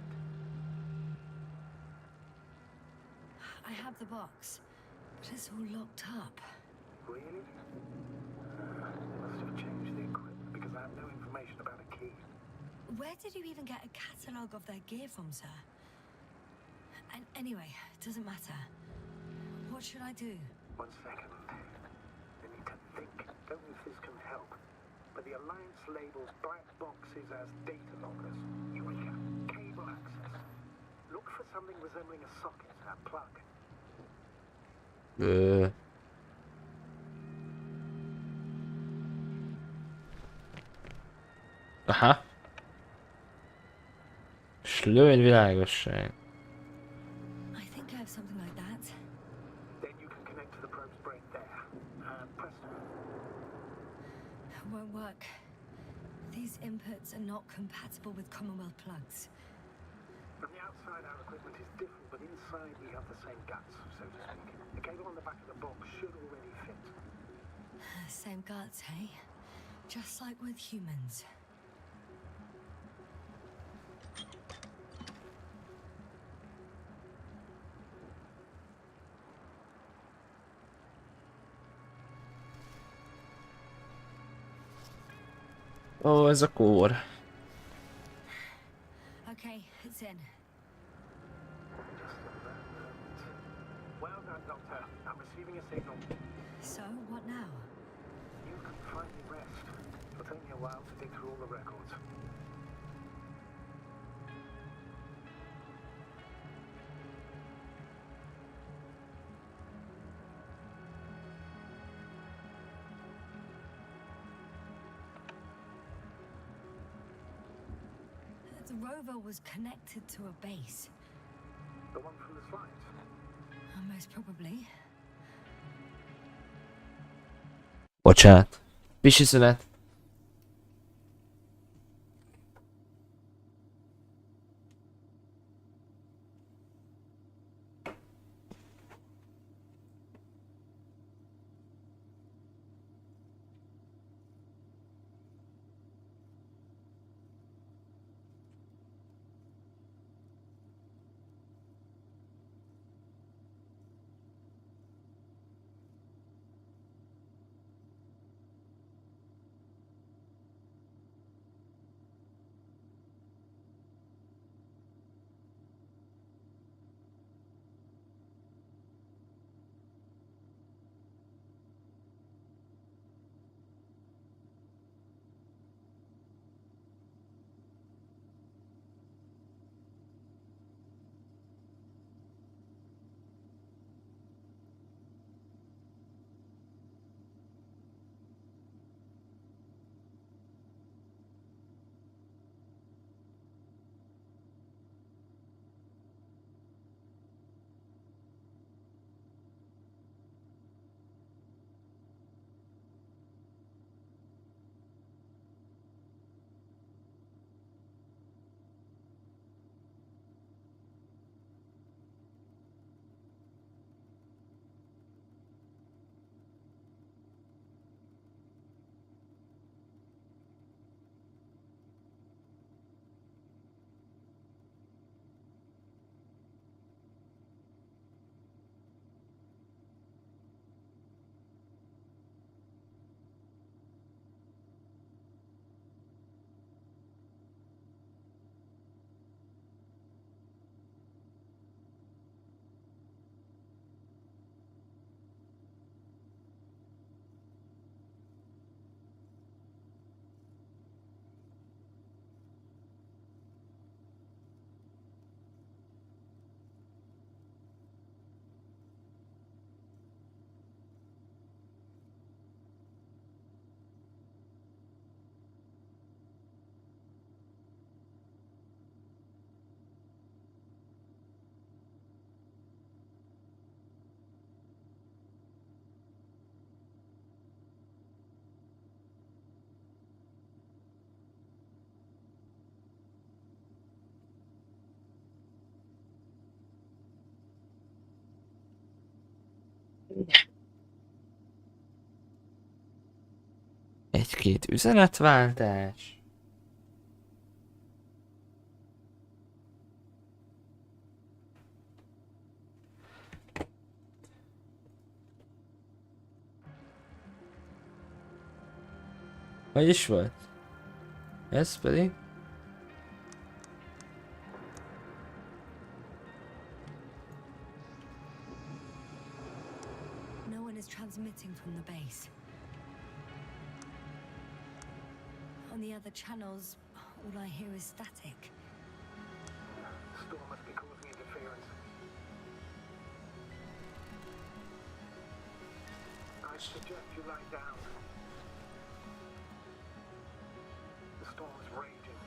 I have the box, but it's all locked up. Really? They must have changed the equipment because I have no information about a key. Where did you even get a catalogue of their gear from, sir? And anyway, it doesn't matter. What should I do? 1 second. I need to think. Don't know if this can help. But the Alliance labels black boxes as data loggers. Eureka. Cable access. Look for something resembling a socket, a plug. Aha. Slőny világosság. I think I have something like that. Then you can connect to the probe's brain there. And presto. It won't work. These inputs are not compatible with Commonwealth plugs. From the outside, our equipment is different, but inside we have the same guts, so to speak. The cable on the back of the box should already fit. Same guts, hey? Just like with humans. Ó, ez a kór. Okay, Lights in. Just a moment. Well done, Doctor. I'm receiving a signal. So, what now? You can finally rest. It'll take me a while to dig through all the records. The rover was connected to a base. The one from the slides. Most probably. Bocsánat. Pisi szünet. Egy-két üzenetváltás. Hogy is volt? Ez pedig? No one is transmitting from the base. On the other channels, all I hear is static. Storm must be causing interference. I suggest you lie down. The storm is raging.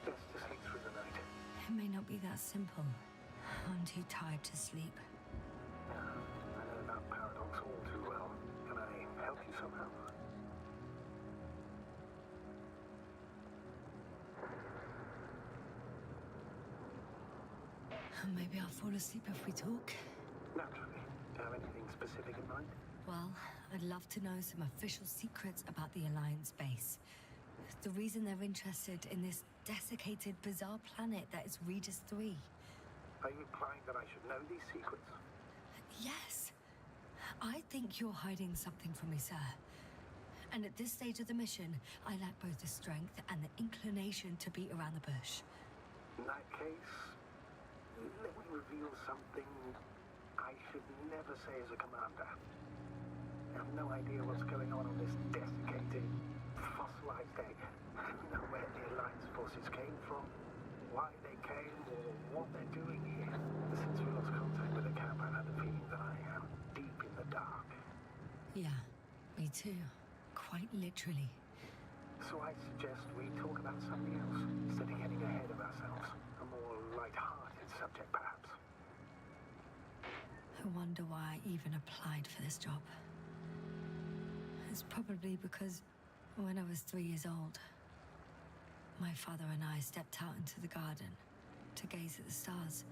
Best to sleep through the night. It may not be that simple. I'm too tired to sleep. I know that paradox all too well. Can I help you somehow? Maybe I'll fall asleep if we talk. Naturally. Do you have anything specific in mind? Well, I'd love to know some official secrets about the Alliance base. The reason they're interested in this desiccated, bizarre planet that is Regis 3. Are you implying that I should know these secrets? Yes. I think you're hiding something from me, sir. And at this stage of the mission, I lack both the strength and the inclination to beat around the bush. In that case, let me reveal something I should never say as a commander. I have no idea what's going on this desiccated, fossilized egg. Know where the Alliance forces came from, why they came, or what they're doing here. Since we lost contact with the camp, I've had the feeling that I am deep in the dark. Yeah, me too. Quite literally. So I suggest we talk about something else, instead of getting ahead of ourselves. A more light-hearted subject, perhaps. I wonder why I even applied for this job. It's probably because when I was 3 years old, my father and I stepped out into the garden to gaze at the stars,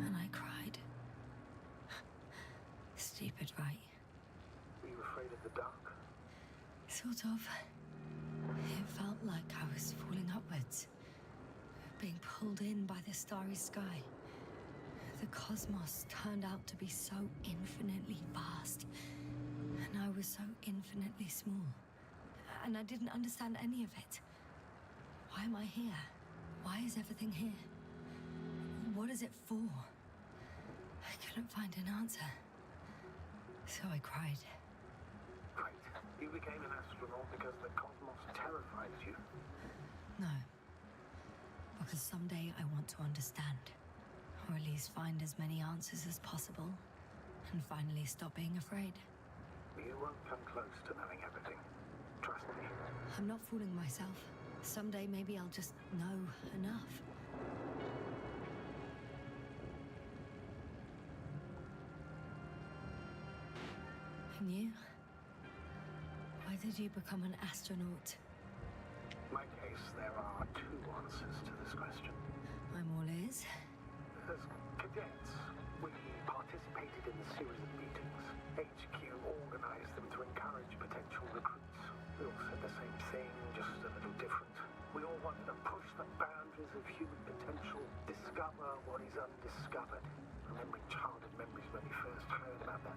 and I cried. Stupid, right? Were you afraid of the dark? Sort of. It felt like I was falling upwards, being pulled in by the starry sky. The cosmos turned out to be so infinitely vast, and I was so infinitely small. And I didn't understand any of it. Why am I here? Why is everything here? What is it for? I couldn't find an answer. So I cried. Great. You became an astronaut because the cosmos terrifies you. No. Because someday I want to understand. Or at least find as many answers as possible. And finally stop being afraid. You won't come close to knowing everything. Trust me. I'm not fooling myself. Someday maybe I'll just know enough. And you? Why did you become an astronaut? In my case, there are two answers to this question. I'm all ears. As cadets, we participated in a series of meetings. HQ organized them to encourage potential recruits. We all said the same thing, just a little different. We all wanted to push the boundaries of human potential, discover what is undiscovered. Remembering childhood memories when we first heard about the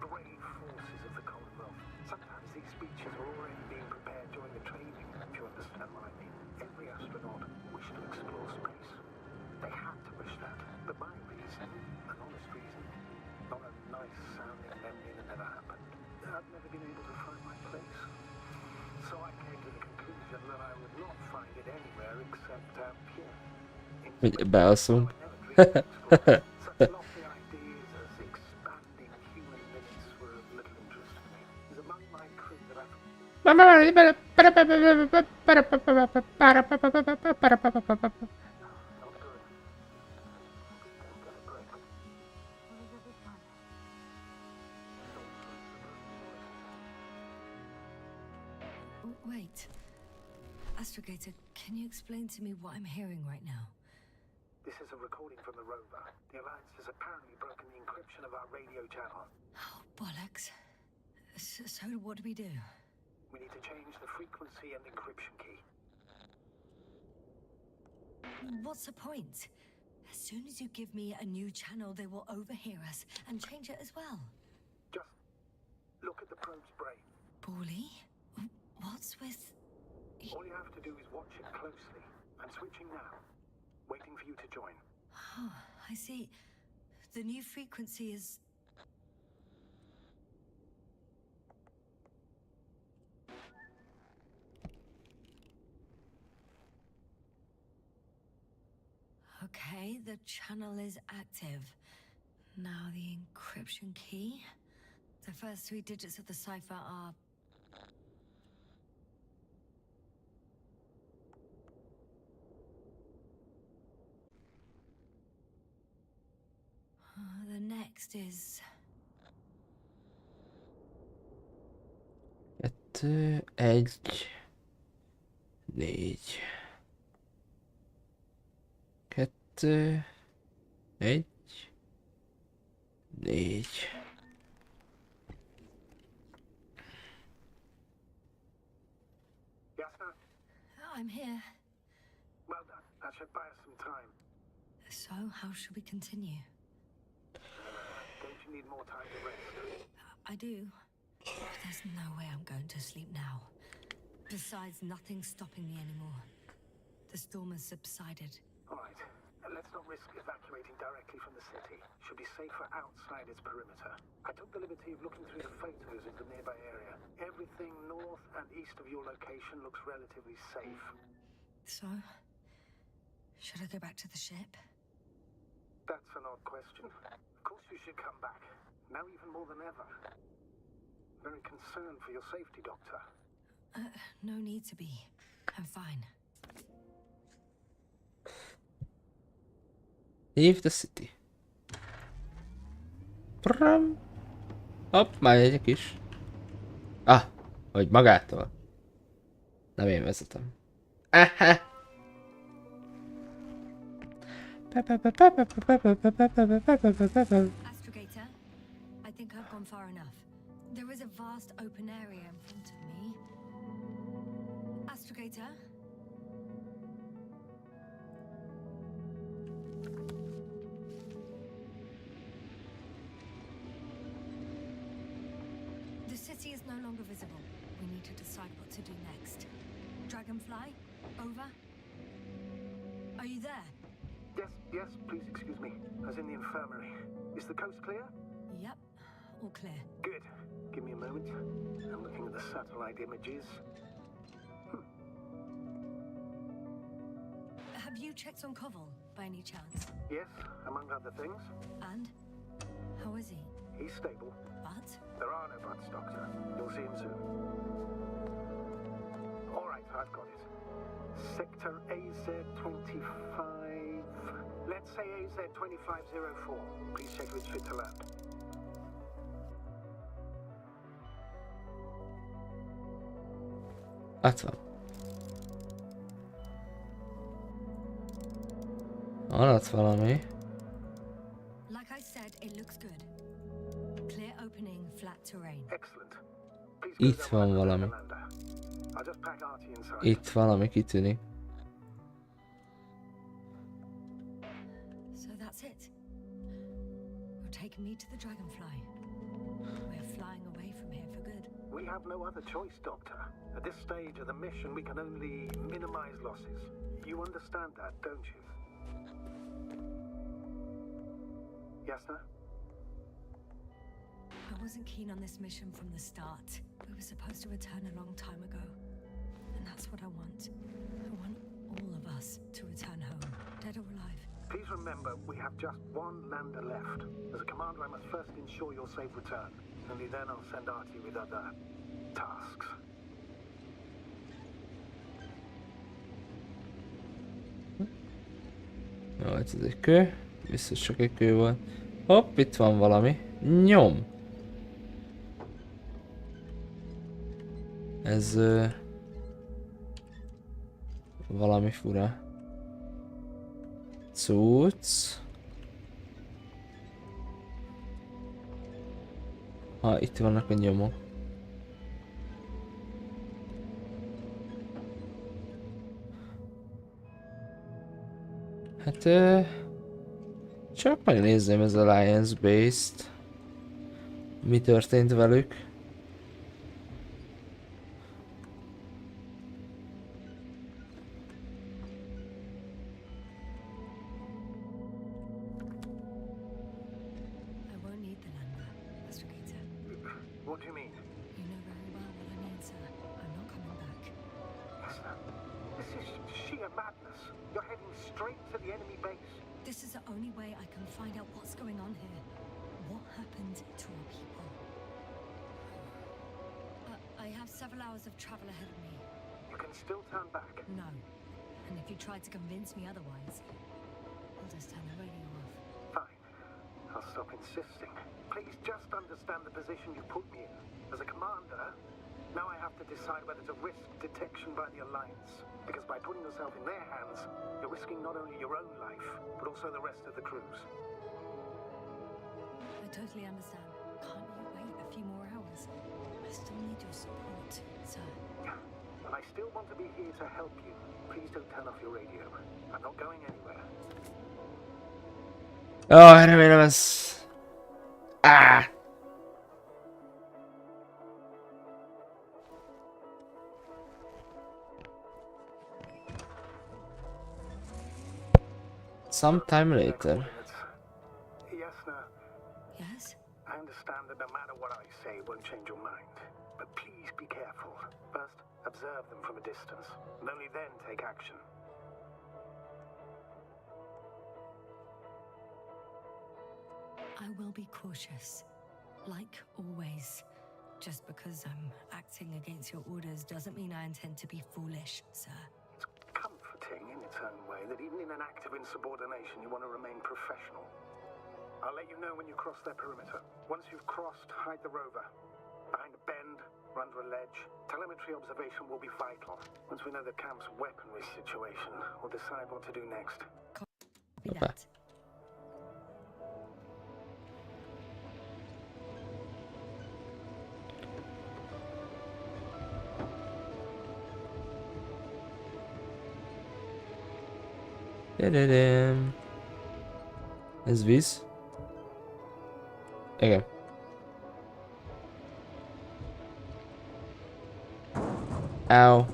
brave forces of the Commonwealth. Sometimes these speeches were already being prepared during the training, if you understand what I mean. Every astronaut wished to explore space. They had to wish that. But my reason, an honest reason, not a nice sounding memory that never happened. I've never been able to find my place. So I came to the conclusion that I would not find it anywhere except out here. Ugye bealszunk. Such lofty ideas as expanding human limits were of little interest to me. It was among my crew that not good. Wait. Astrogator, can you explain to me what I'm hearing right now? This is a recording from the rover. The Alliance has apparently broken the encryption of our radio channel. Oh, bollocks. So what do we do? We need to change the frequency and encryption key. What's the point? As soon as you give me a new channel, they will overhear us and change it as well. Just look at the probe's brain. Bally? What's with... All you have to do is watch it closely. I'm switching now. Waiting for you to join. Oh, I see. The new frequency is... Okay, the channel is active. Now the encryption key. The first 3 digits of the cipher are... The next is... 2, 1, 4. 2, 1, 4. Yes, sir? I'm here. Well done. That should buy us some time. So, how should we continue? Don't you need more time to rest? I do. But there's no way I'm going to sleep now. Besides, nothing's stopping me anymore. The storm has subsided. Oh, Let's not risk evacuating directly from the city. Should be safer outside its perimeter. I took the liberty of looking through the photos of the nearby area. Everything north and east of your location looks relatively safe. So, should I go back to the ship? That's an odd question. Of course you should come back. Now even more than ever. Very concerned for your safety, Doctor. No need to be. I'm fine. Leave the city. Pram. Hopp, már egyek is. Ah, hogy magától. Nem én vezetem. Aha. Astrogator, I think I've gone far enough. There is a vast open area in front of me. Astrogator? The city is no longer visible. We need to decide what to do next. Dragonfly? Over? Are you there? Yes, please excuse me. I was in the infirmary. Is the coast clear? Yep, all clear. Good. Give me a moment. I'm looking at the satellite images. Have you checked on Koval, by any chance? Yes, among other things. And? How is he? He's stable. But? There are no buts, Doctor. You'll see him soon. All right, I've got it. Sector AZ-25... Let's say AZ-2504. Please check if it's fit to land. Ott van. Van ott valami. Like I said, it looks good. Clear opening, flat terrain. Excellent. Please Itt go van down valami. Commander. I'll just pack Artie inside. Itt valami kitűnik. So that's it. You're taking me to the Dragonfly. We're flying away from here for good. We have no other choice, Doctor. At this stage of the mission, we can only minimize losses. You understand that, don't you? Yes, sir? I wasn't keen on this mission from the start. We were supposed to return a long time ago. And that's what I want. I want all of us to return home, dead or alive. Please remember, we have just one lander left. As a commander, I must first ensure your safe return. Only then I'll send Artie with other tasks. Jó, ez egy kő. Biztos csak egy kő volt. Hopp, itt van valami. Nyom! Ez... valami fura. Cucc. Ha, itt vannak a nyomok. Hát... csak megnézném ez Alliance Base-t. Mi történt velük. I won't need the lander, Astrogator. What do you mean? You know very well what I mean, sir. I'm not coming back. Yes, sir. This is sheer madness. You're heading straight to the enemy base. This is the only way I can find out what's going on here. What happened to our people? I have several hours of travel ahead of me. You can still turn back. No. And if you try to convince me otherwise, I'll just turn the radio off. Fine. I'll stop insisting. Please just understand the position you put me in. As a commander, now I have to decide whether to risk detection by the Alliance. Because by putting yourself in their hands, you're risking not only your own life, but also the rest of the crew's. I totally understand. Can't you wait a few more hours? I still need your support, sir. And I still want to be here to help you. Please don't turn off your radio. I'm not going anywhere. Ó, remélem ez... Áh! Sometime later. Yes, no. Yes? I understand that no matter what I say, it won't change your mind. But please be careful. First, observe them from a distance, and only then take action. I will be cautious. Like always. Just because I'm acting against your orders doesn't mean I intend to be foolish, sir. It's comforting in its own way that even in an act of insubordination, you want to remain professional. I'll let you know when you cross their perimeter. Once you've crossed, hide the rover. Behind a bend, or under a ledge. Telemetry observation will be vital. Once we know the camp's weaponry situation, we'll decide what to do next. Copy that. Ez víz. Igen. Ow.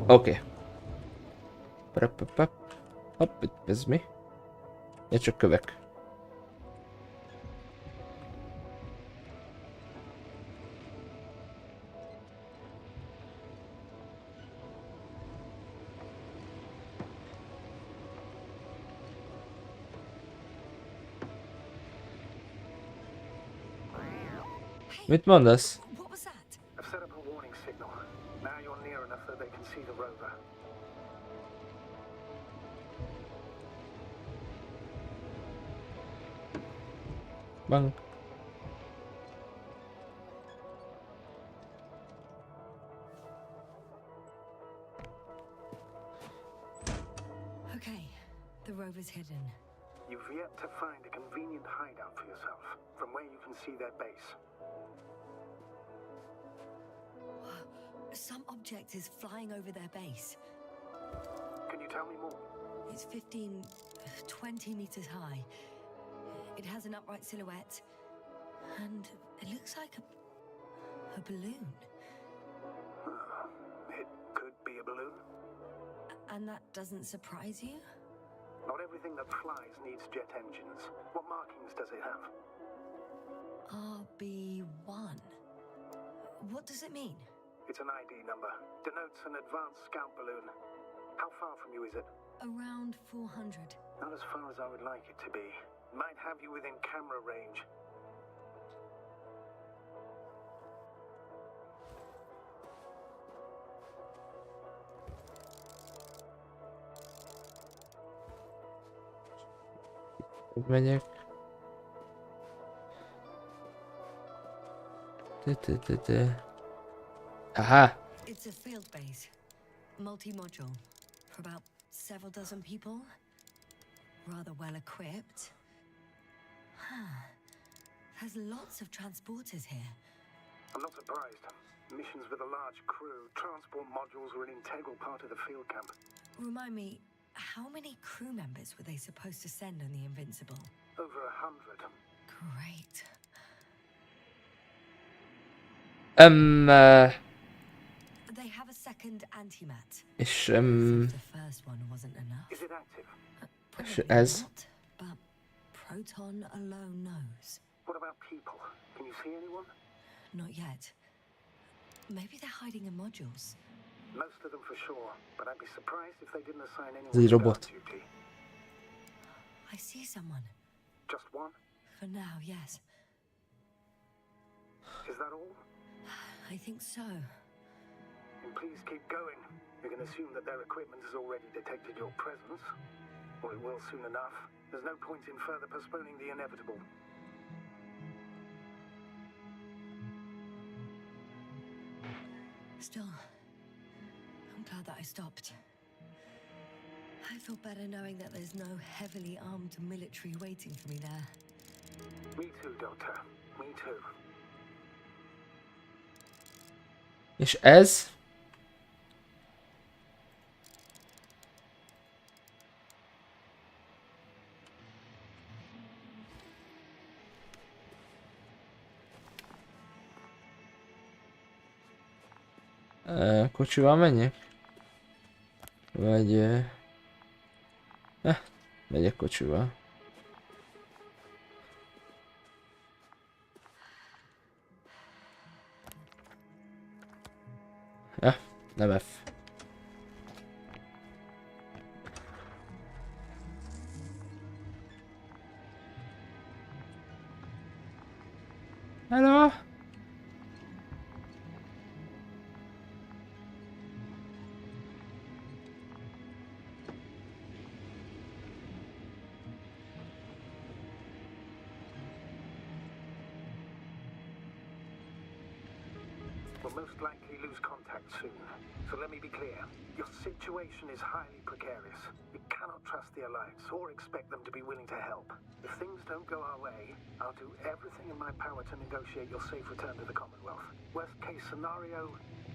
Oké. Hopp, ez mi? Ja, csak kövek. Mit mondasz? What was that? I've set up a warning signal. Now you're near enough that they can see the rover. Bang. Okay, the rover's hidden. You've yet to find a convenient hideout for yourself, from where you can see their base. Some object is flying over their base. Can you tell me more? It's 20 meters high. It has an upright silhouette, and it looks like a balloon. It could be a balloon. And that doesn't surprise you? Not everything that flies needs jet engines. What markings does it have? RB1. What does it mean? It's an ID number. Denotes an advanced scout balloon. How far from you is it? Around 400. Not as far as I would like it to be. Might have you within camera range. Megyek. Aha! It's a field base. Multi-module. For about several dozen people. Rather well equipped. There's lots of transporters here. I'm not surprised. Missions with a large crew, transport modules were an integral part of the field camp. Remind me, how many crew members were they supposed to send on the Invincible? Over 100. Great. They have a second antimat. És The first one wasn't enough. Is it active? Probably as- not, but Proton alone knows. What about people? Can you see anyone? Not yet. Maybe they're hiding in modules. Most of them for sure, but I'd be surprised if they didn't assign anyone The to robot. guard duty. I see someone. Just one? For now, yes. Is that all? I think so. Then please keep going. You can assume that their equipment has already detected your presence. Or it will soon enough. There's no point in further postponing the inevitable. Still, I'm glad that I stopped. I feel better knowing that there's no heavily armed military waiting for me there. Me too, Doctor. Me too. És ez? Kocsival menjek? Vagy... megyek kocsival. Nem F. Hello? We'll most likely lose contact soon. So let me be clear. Your situation is highly precarious. You cannot trust the Alliance or expect them to be willing to help. If things don't go our way, I'll do everything in my power to negotiate your safe return to the Commonwealth. Worst case scenario,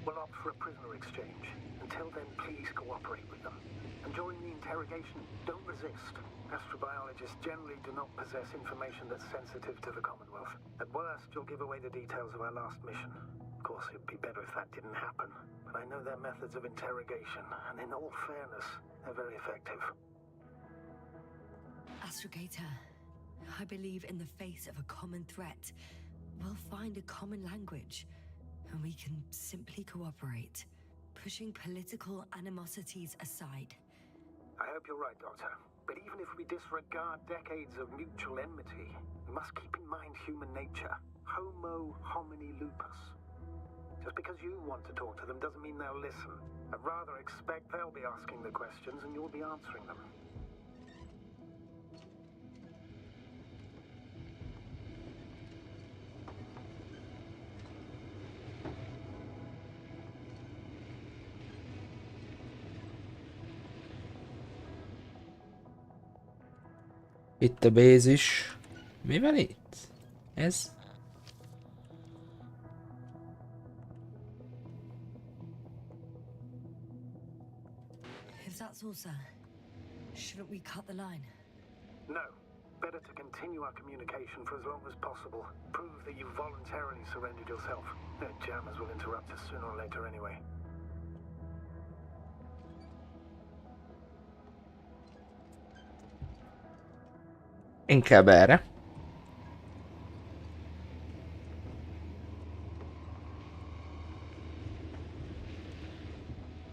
we'll opt for a prisoner exchange. Until then, please cooperate with them. And during the interrogation, don't resist. Astrobiologists generally do not possess information that's sensitive to the Commonwealth. At worst, you'll give away the details of our last mission. Of course, it'd be better if that didn't happen. But I know their methods of interrogation, and in all fairness, they're very effective. Astrogator, I believe in the face of a common threat, we'll find a common language, and we can simply cooperate, pushing political animosities aside. I hope you're right, Doctor. But even if we disregard decades of mutual enmity, we must keep in mind human nature. Homo homini lupus. Just because you want to talk to them doesn't mean they'll listen. I'd rather expect they'll be asking the questions and you'll be answering them. Itt a bázis. Mi van itt? Ez? If that's all, sir, shouldn't we cut the line? No. Better to continue our communication for as long as possible. Prove that you voluntarily surrendered yourself. Their jammers will interrupt us sooner or later anyway. Inkább erre.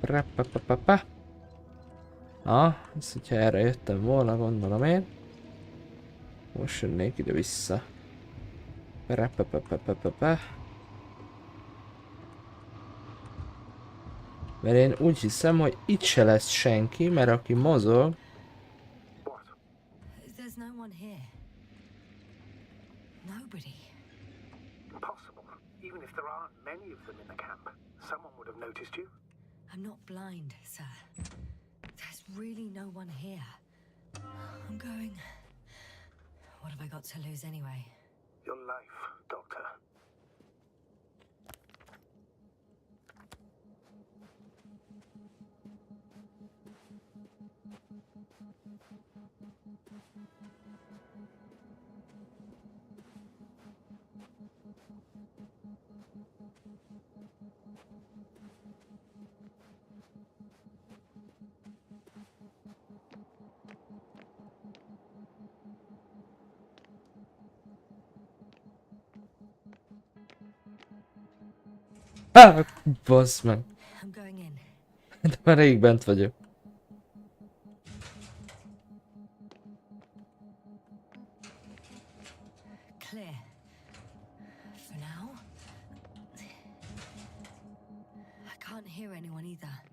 Rappapapapa. Ezt hogyha erre jöttem volna, gondolom én. Most jönnék ide vissza. Rappapapapapa. Mert én úgy hiszem, hogy itt se lesz senki, mert aki mozog... What? There's no one here. Nobody. Impossible. Even if there aren't many of them in the camp, someone would have noticed you. I'm not blind, sir. There's really no one here. I'm going. What have I got to lose anyway? Your life, Doctor. Bassz meg. I'm going in. De már rég bent vagyok. Clear. For now. I can't hear anyone either.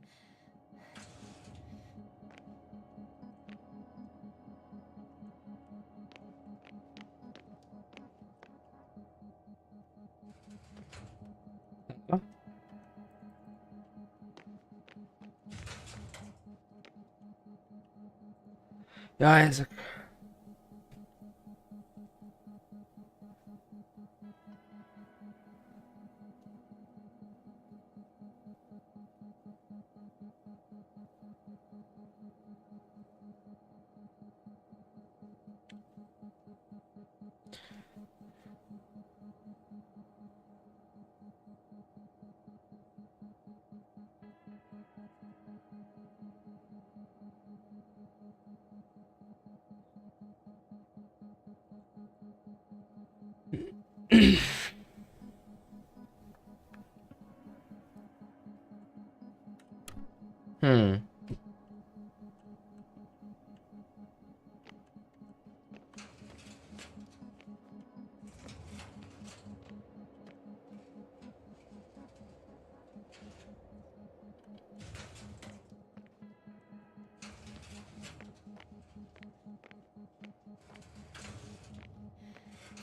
Ja, ezek... Hmm.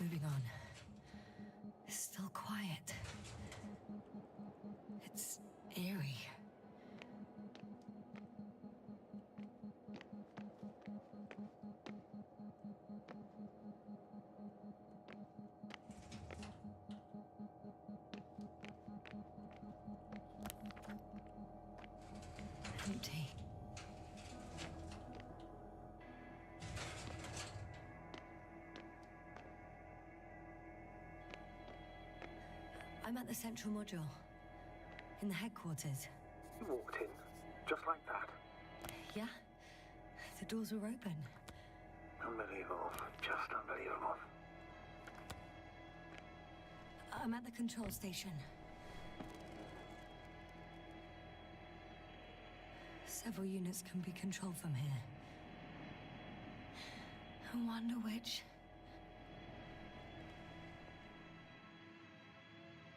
Moving on. Still quiet. It's eerie. Empty. I'm at the central module. In the headquarters. You walked in, just like that. Yeah? The doors were open. Unbelievable. Just unbelievable. I'm at the control station. Several units can be controlled from here. I wonder which...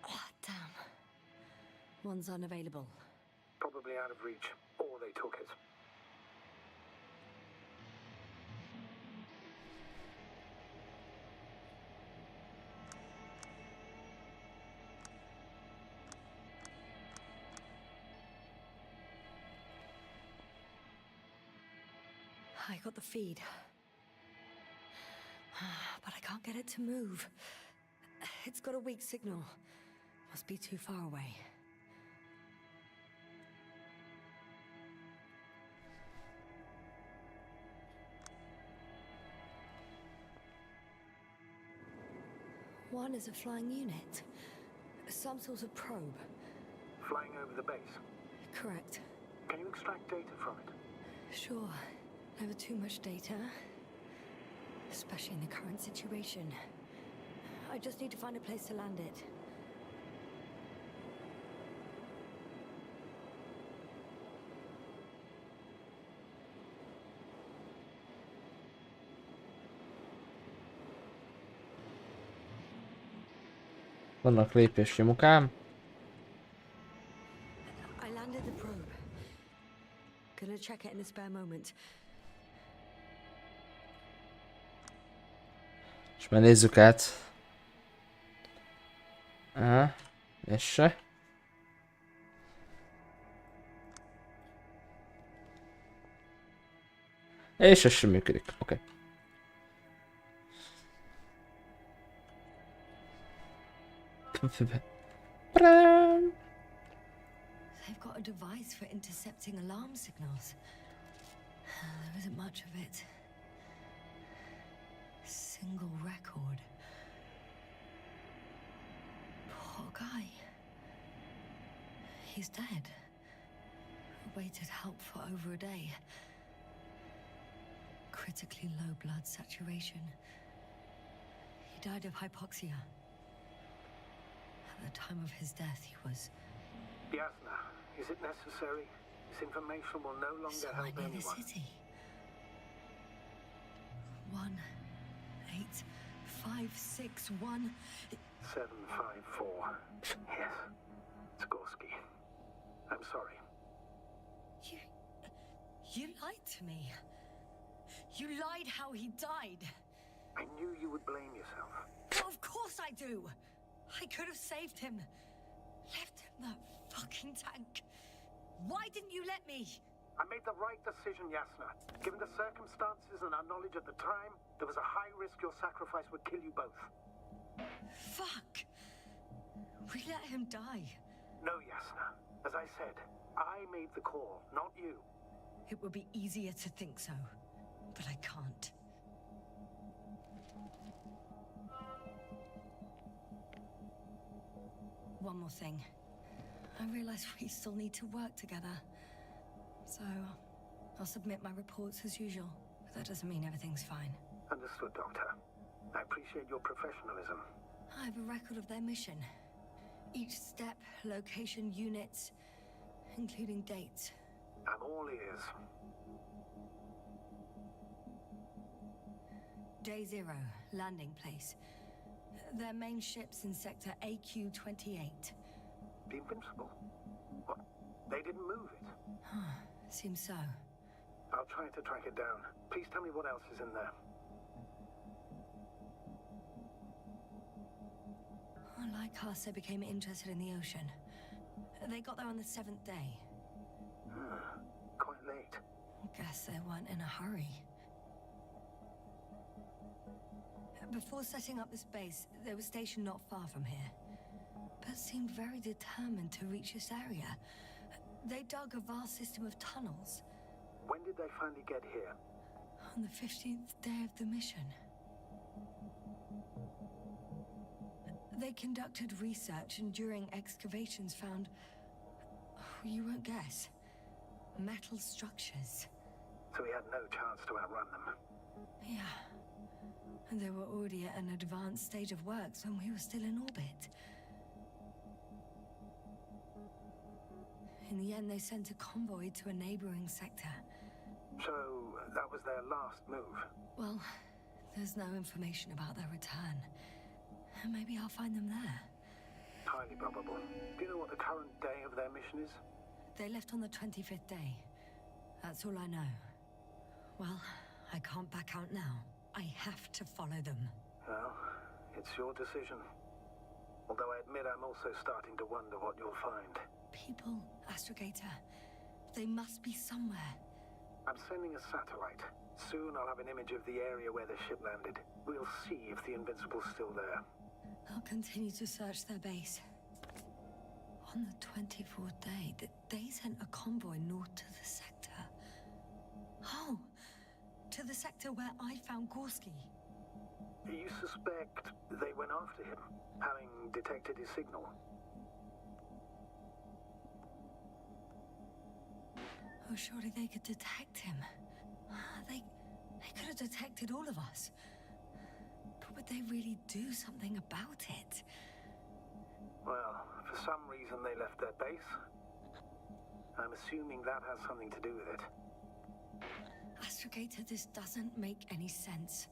Oh, damn. One's unavailable. Probably out of reach, or they took it. I got the feed. But I can't get it to move. It's got a weak signal. Must be too far away. One is a flying unit. Some sort of probe. Flying over the base. Correct. Can you extract data from it? Sure. Never too much data. Especially in the current situation. I just need to find a place to land it. Vannak lépésnyomokám. I landed the probe. Gonna check it in a spare moment. És már nézzük át. Aha, ez se. És ez sem működik, oké. They've got a device for intercepting alarm signals. There isn't much of it. Single record. Poor guy. He's dead. Waited help for over a day. Critically low blood saturation. He died of hypoxia. At the time of his death, he was... Yasna, is it necessary? This information will no longer somewhere help near anyone. the city. 18561. 754. Yes. Skorsky. I'm sorry. You lied to me. You lied how he died. I knew you would blame yourself. Well, of course I do. I could have saved him. Left him that fucking tank. Why didn't you let me? I made the right decision, Yasna. Given the circumstances and our knowledge at the time, there was a high risk your sacrifice would kill you both. Fuck. We let him die. No, Yasna. As I said, I made the call, not you. It would be easier to think so, but I can't. One more thing. I realize we still need to work together. So, I'll submit my reports as usual. But that doesn't mean everything's fine. Understood, Doctor. I appreciate your professionalism. I have a record of their mission. Each step, location, units, including dates. I'm all ears. Day 0, landing place. Their main ship's in sector AQ-28. The Invincible? What? They didn't move it? Seems so. I'll try to track it down. Please tell me what else is in there. Like us, they became interested in the ocean. They got there on the 7th day. Quite late. Guess they weren't in a hurry. Before setting up this base, they were stationed not far from here, but seemed very determined to reach this area. They dug a vast system of tunnels. When did they finally get here? On the 15th day of the mission. They conducted research and during excavations found, you won't guess, metal structures. So we had no chance to outrun them. Yeah. And they were already at an advanced stage of works when we were still in orbit. In the end, they sent a convoy to a neighboring sector. So that was their last move. Well, there's no information about their return. Maybe I'll find them there. Highly probable. Do you know what the current day of their mission is? They left on the 25th day. That's all I know. Well, I can't back out now. I have to follow them. Well, it's your decision. Although I admit I'm also starting to wonder what you'll find. People, Astrogator. They must be somewhere. I'm sending a satellite. Soon I'll have an image of the area where the ship landed. We'll see if the Invincible's still there. I'll continue to search their base. On the 24th day, they sent a convoy north to the sector. Oh, to the sector where I found Gorski. You suspect they went after him, having detected his signal? Oh, surely they could detect him. They could have detected all of us. But would they really do something about it? Well, for some reason they left their base. I'm assuming that has something to do with it. Astrogator, this doesn't make any sense.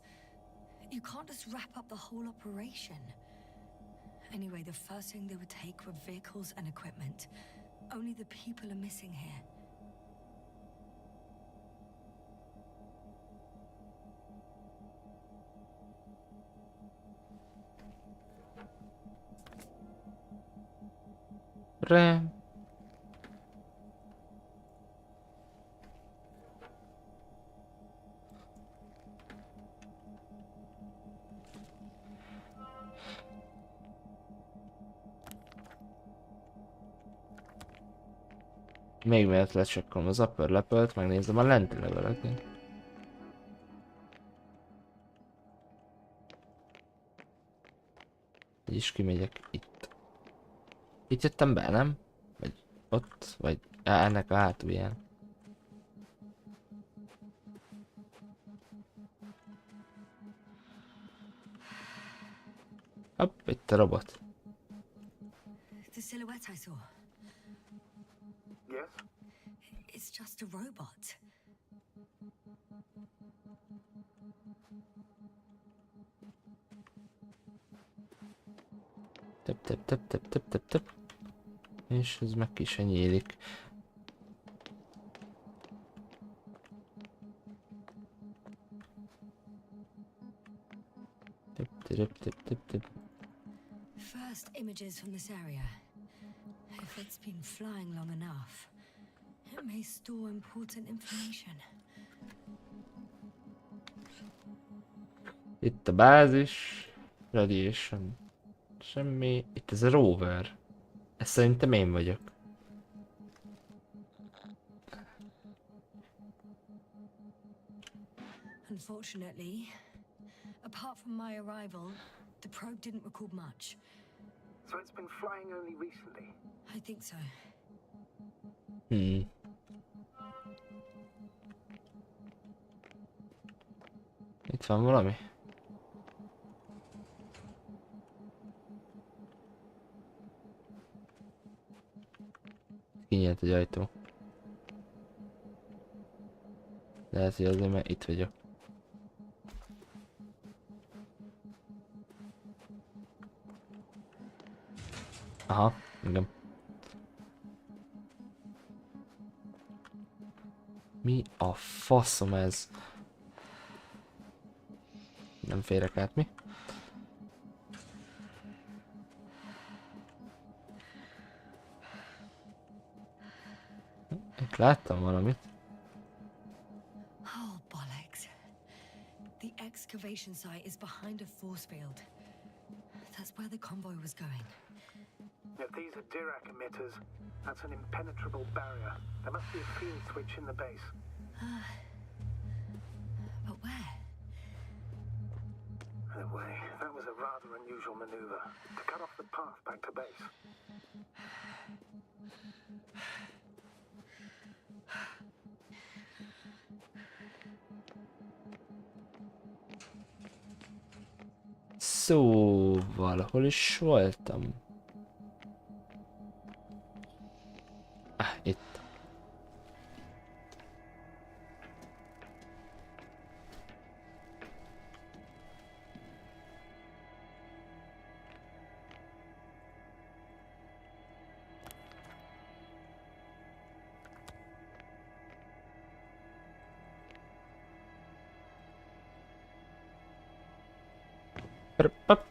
You can't just wrap up the whole operation. Anyway, the first thing they would take were vehicles and equipment. Only the people are missing here. Re. Még mielőtt lecsekkolom az upper lepelt, megnézem a lenti leveleket. Így is kimegyek itt. Itt jöttem be, nem? Vagy ott, vagy ennek a hátulján. Hopp, itt a robot. The silhouette I saw. Yes? It's just a robot. Tep, tep, tep, tep, tep, tep, tep. És ez meg ki se nyílik. Tep, tep, tep, tep, tep. First images from this area. If it's been flying long enough, it may store important information. Itt a bázis. Radiation. Semmi. Itt ez a rover. Ez szerintem én vagyok. Unfortunately, apart from my arrival, the probe didn't record much. So it's been flying only recently? I think so. Itt van valami. volt egy ajtó. Lehet, hogy azért, mert itt vagyok. Aha, igen. Mi a faszom ez? Nem férek át, mi? Itt láttam valamit. Oh, bollocks. The excavation site is behind a force field. That's where the convoy was going. If these are Dirac emitters, that's an impenetrable barrier. There must be a field switch in the base. But where? Anyway, that was a rather unusual maneuver. To cut off the path back to base. Szóval, hol is voltam? Itt. Pap.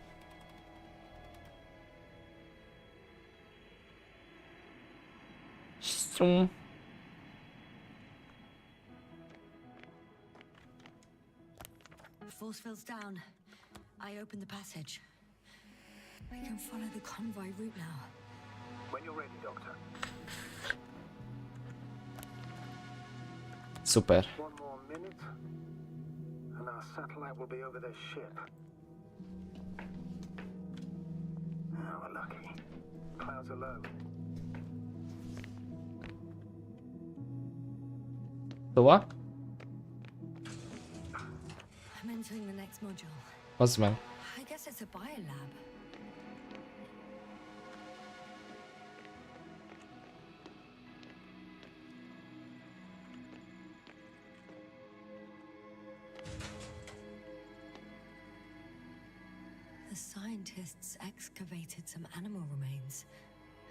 Zoom. Force field's down. I opened the passage. We can follow the convoy route now. When you're ready, Doctor. Super. One more minute, and our satellite will be over their ship. Oh, we're lucky. Clouds are low. The what? I'm entering the next module. What's the man? I guess it's a biolab. The scientists excavated some animal remains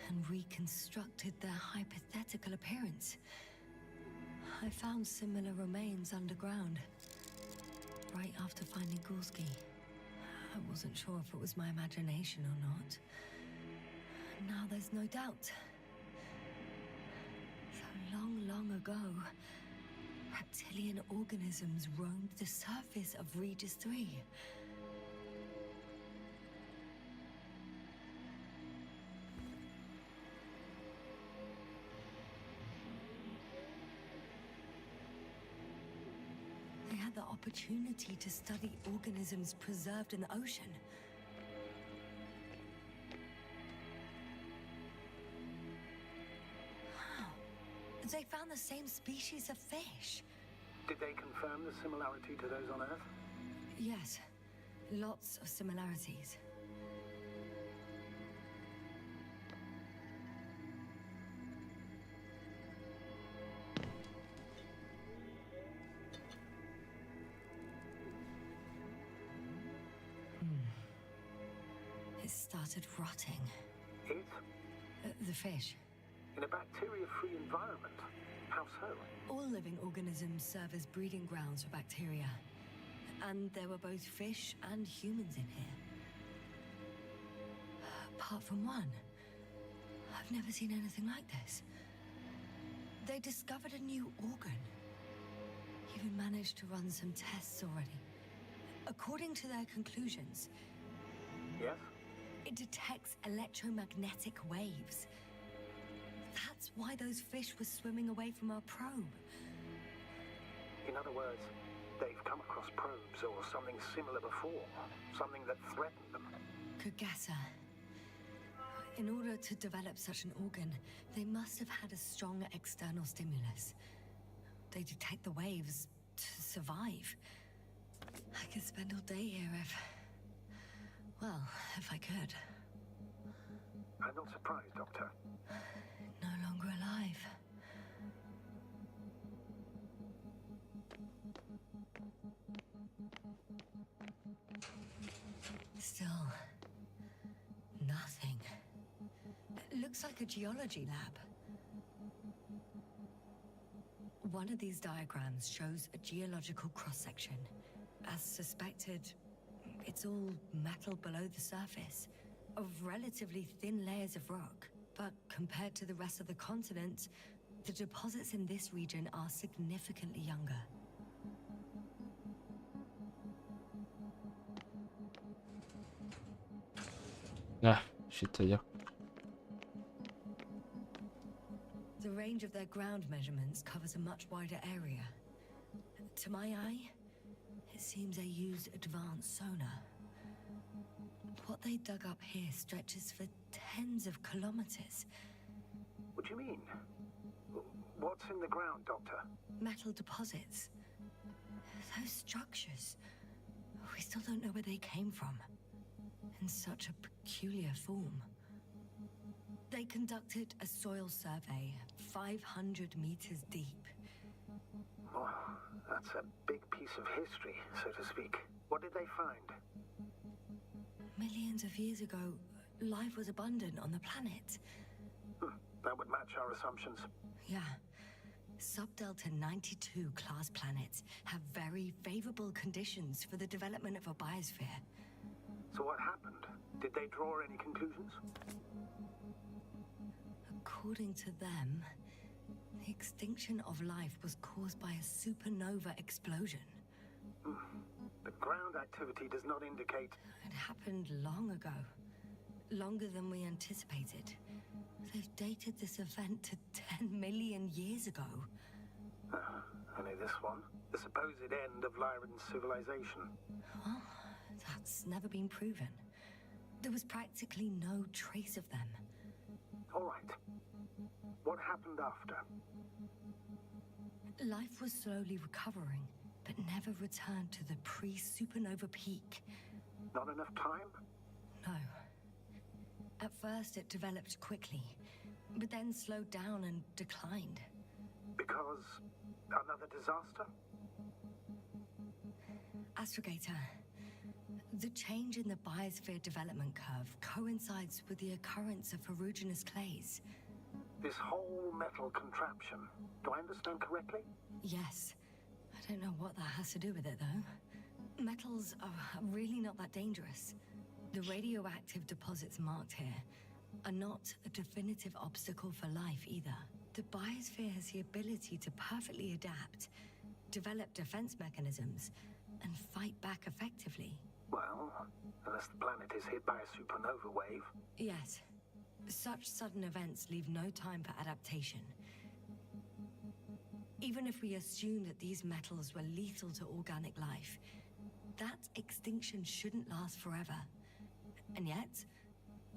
and reconstructed their hypothetical appearance. I found similar remains underground, right after finding Gorski. I wasn't sure if it was my imagination or not. Now there's no doubt. So long ago, reptilian organisms roamed the surface of Regis 3. They had the opportunity to study organisms preserved in the ocean. Wow. They found the same species of fish. Did they confirm the similarity to those on Earth? Yes, lots of similarities. It started rotting. It? The fish. In a bacteria-free environment? How so? All living organisms serve as breeding grounds for bacteria. And there were both fish and humans in here. Apart from one. I've never seen anything like this. They discovered a new organ. Even managed to run some tests already. According to their conclusions, Yes? it detects electromagnetic waves. That's why those fish were swimming away from our probe. In other words, they've come across probes or something similar before. Something that threatened them. Could guess her. In order to develop such an organ, they must have had a strong external stimulus. They detect the waves to survive. I could spend all day here if... well, if I could. I'm not surprised, Doctor. No longer alive. Still, nothing. It looks like a geology lab. One of these diagrams shows a geological cross-section. As suspected, it's all metal below the surface, of relatively thin layers of rock. But compared to the rest of the continent, the deposits in this region are significantly younger. Ah, shit vagyok. The range of their ground measurements covers a much wider area. To my eye, it seems they use advanced sonar. What they dug up here stretches for tens of kilometers. What do you mean? What's in the ground, Doctor? Metal deposits. Those structures. We still don't know where they came from. In such a peculiar form. They conducted a soil survey 500 meters deep. Oh, that's a big piece of history, so to speak. What did they find? Millions of years ago, life was abundant on the planet. That would match our assumptions. Yeah. Subdelta 92 class planets have very favorable conditions for the development of a biosphere. So what happened? Did they draw any conclusions? According to them, the extinction of life was caused by a supernova explosion. The ground activity does not indicate... It happened long ago. Longer than we anticipated. They've dated this event to 10 million years ago. Only this one. The supposed end of Lyran's civilization. Well, that's never been proven. There was practically no trace of them. All right. What happened after? Life was slowly recovering, but never returned to the pre-supernova peak. Not enough time? No. At first it developed quickly, but then slowed down and declined. Because another disaster? Astrogator, the change in the biosphere development curve coincides with the occurrence of ferruginous clays. This whole metal contraption. Do I understand correctly? Yes. I don't know what that has to do with it, though. Metals are really not that dangerous. The radioactive deposits marked here are not a definitive obstacle for life either. The biosphere has the ability to perfectly adapt, develop defense mechanisms, and fight back effectively. Well, unless the planet is hit by a supernova wave. Yes. Such sudden events leave no time for adaptation. Even if we assume that these metals were lethal to organic life, that extinction shouldn't last forever. And yet,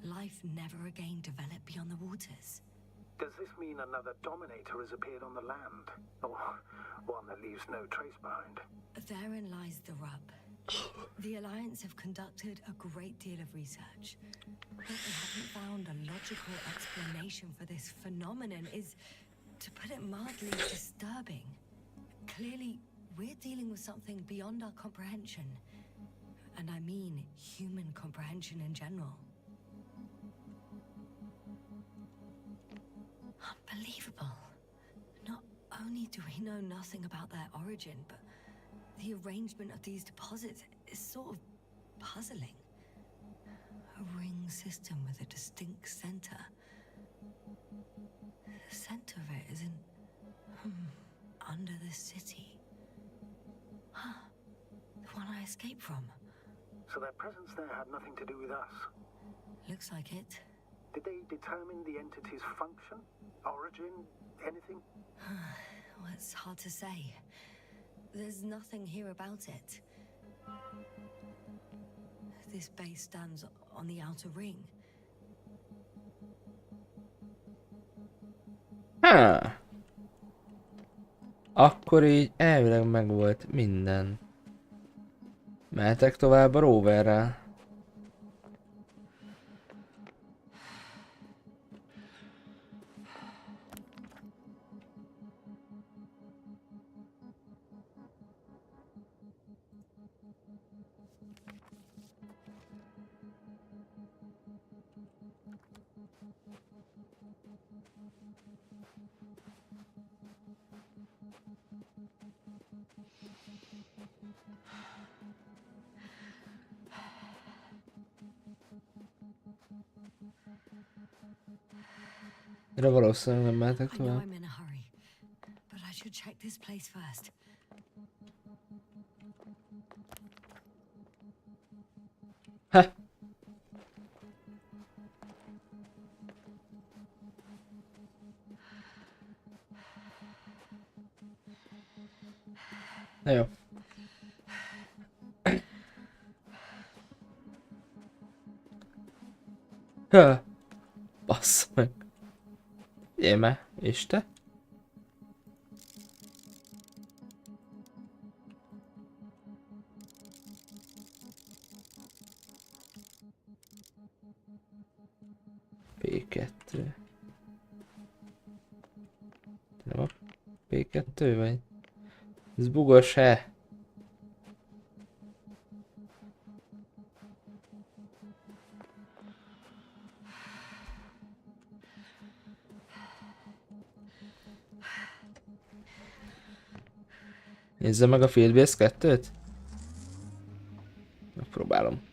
life never again developed beyond the waters. Does this mean another dominator has appeared on the land? Or one that leaves no trace behind? Therein lies the rub. The Alliance have conducted a great deal of research, but they haven't found a logical explanation for this phenomenon is, to put it mildly, disturbing. Clearly, we're dealing with something beyond our comprehension. And I mean human comprehension in general. Unbelievable. Not only do we know nothing about their origin, but the arrangement of these deposits is sort of puzzling. A ring system with a distinct center. The center of it is in... under the city. Huh. The one I escaped from. So their presence there had nothing to do with us? Looks like it. Did they determine the entity's function? Origin? Anything? Well, it's hard to say. There's nothing here about it. This base stands on the outer ring. Akkor így elvileg megvolt minden. Mehetek tovább a roverrel. Erre valószínűleg nem mehetek I know tovább. I'm in a hurry, but I should check this place first. Ha! Na jó. Ha! Bassza meg. Éme, és te? P2. Nem a P2 vagy? Ez bugos-e? Nézze meg a Fieldbase 2-t? Megpróbálom.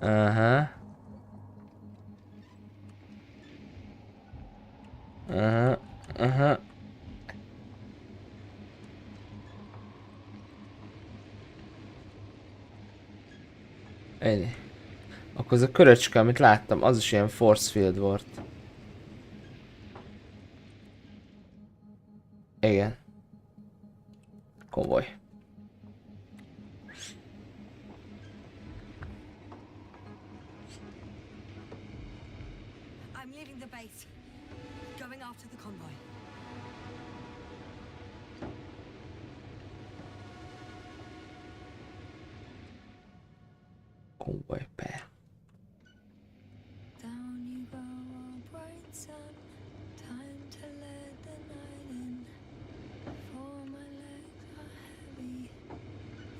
Aha. Aha. Aha. Ennyi. Akkor az a köröcske, amit láttam, az is ilyen force field volt. Igen. Komoly. I'm leaving the base. Going after the convoy. Komoly per. Down you go, oh bright sun. Time to let the night in. For my legs are heavy.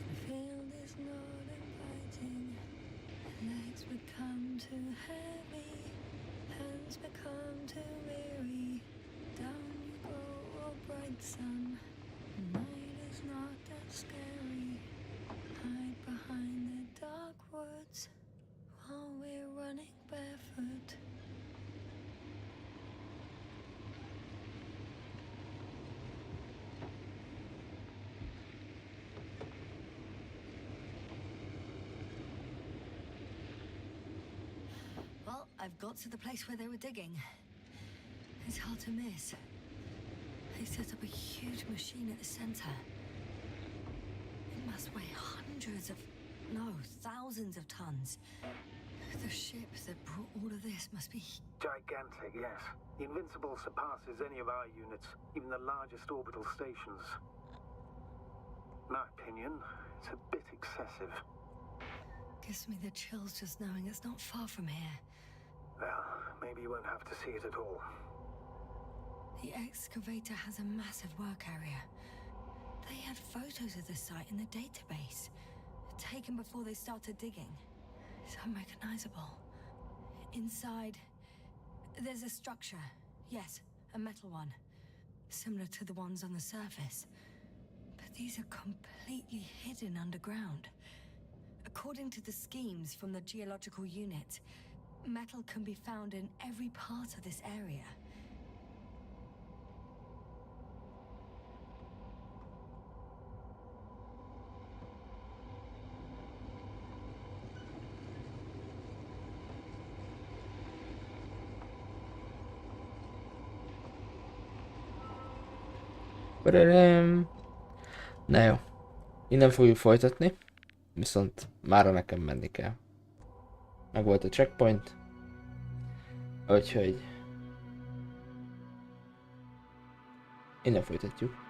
The field is not inviting. Legs become too heavy. Hands become too weary. Down you go, oh bright sun. The night is not that scary. Hide behind the dark woods while we're running barefoot. Well, I've got to the place where they were digging. It's hard to miss. They set up a huge machine at the center. It must weigh hundreds of, no, thousands of tons. The ship that brought all of this must be... Gigantic, yes. The Invincible surpasses any of our units, even the largest orbital stations. My opinion, it's a bit excessive. Gives me the chills just knowing it's not far from here. Well, maybe you won't have to see it at all. The excavator has a massive work area. They had photos of the site in the database, taken before they started digging. It's unrecognizable. Inside, there's a structure. Yes, a metal one. Similar to the ones on the surface. But these are completely hidden underground. According to the schemes from the geological unit, metal can be found in every part of this area. Na jó. Innen fogjuk folytatni. Viszont mára nekem menni kell. Meg volt a checkpoint. Úgyhogy... innen folytatjuk.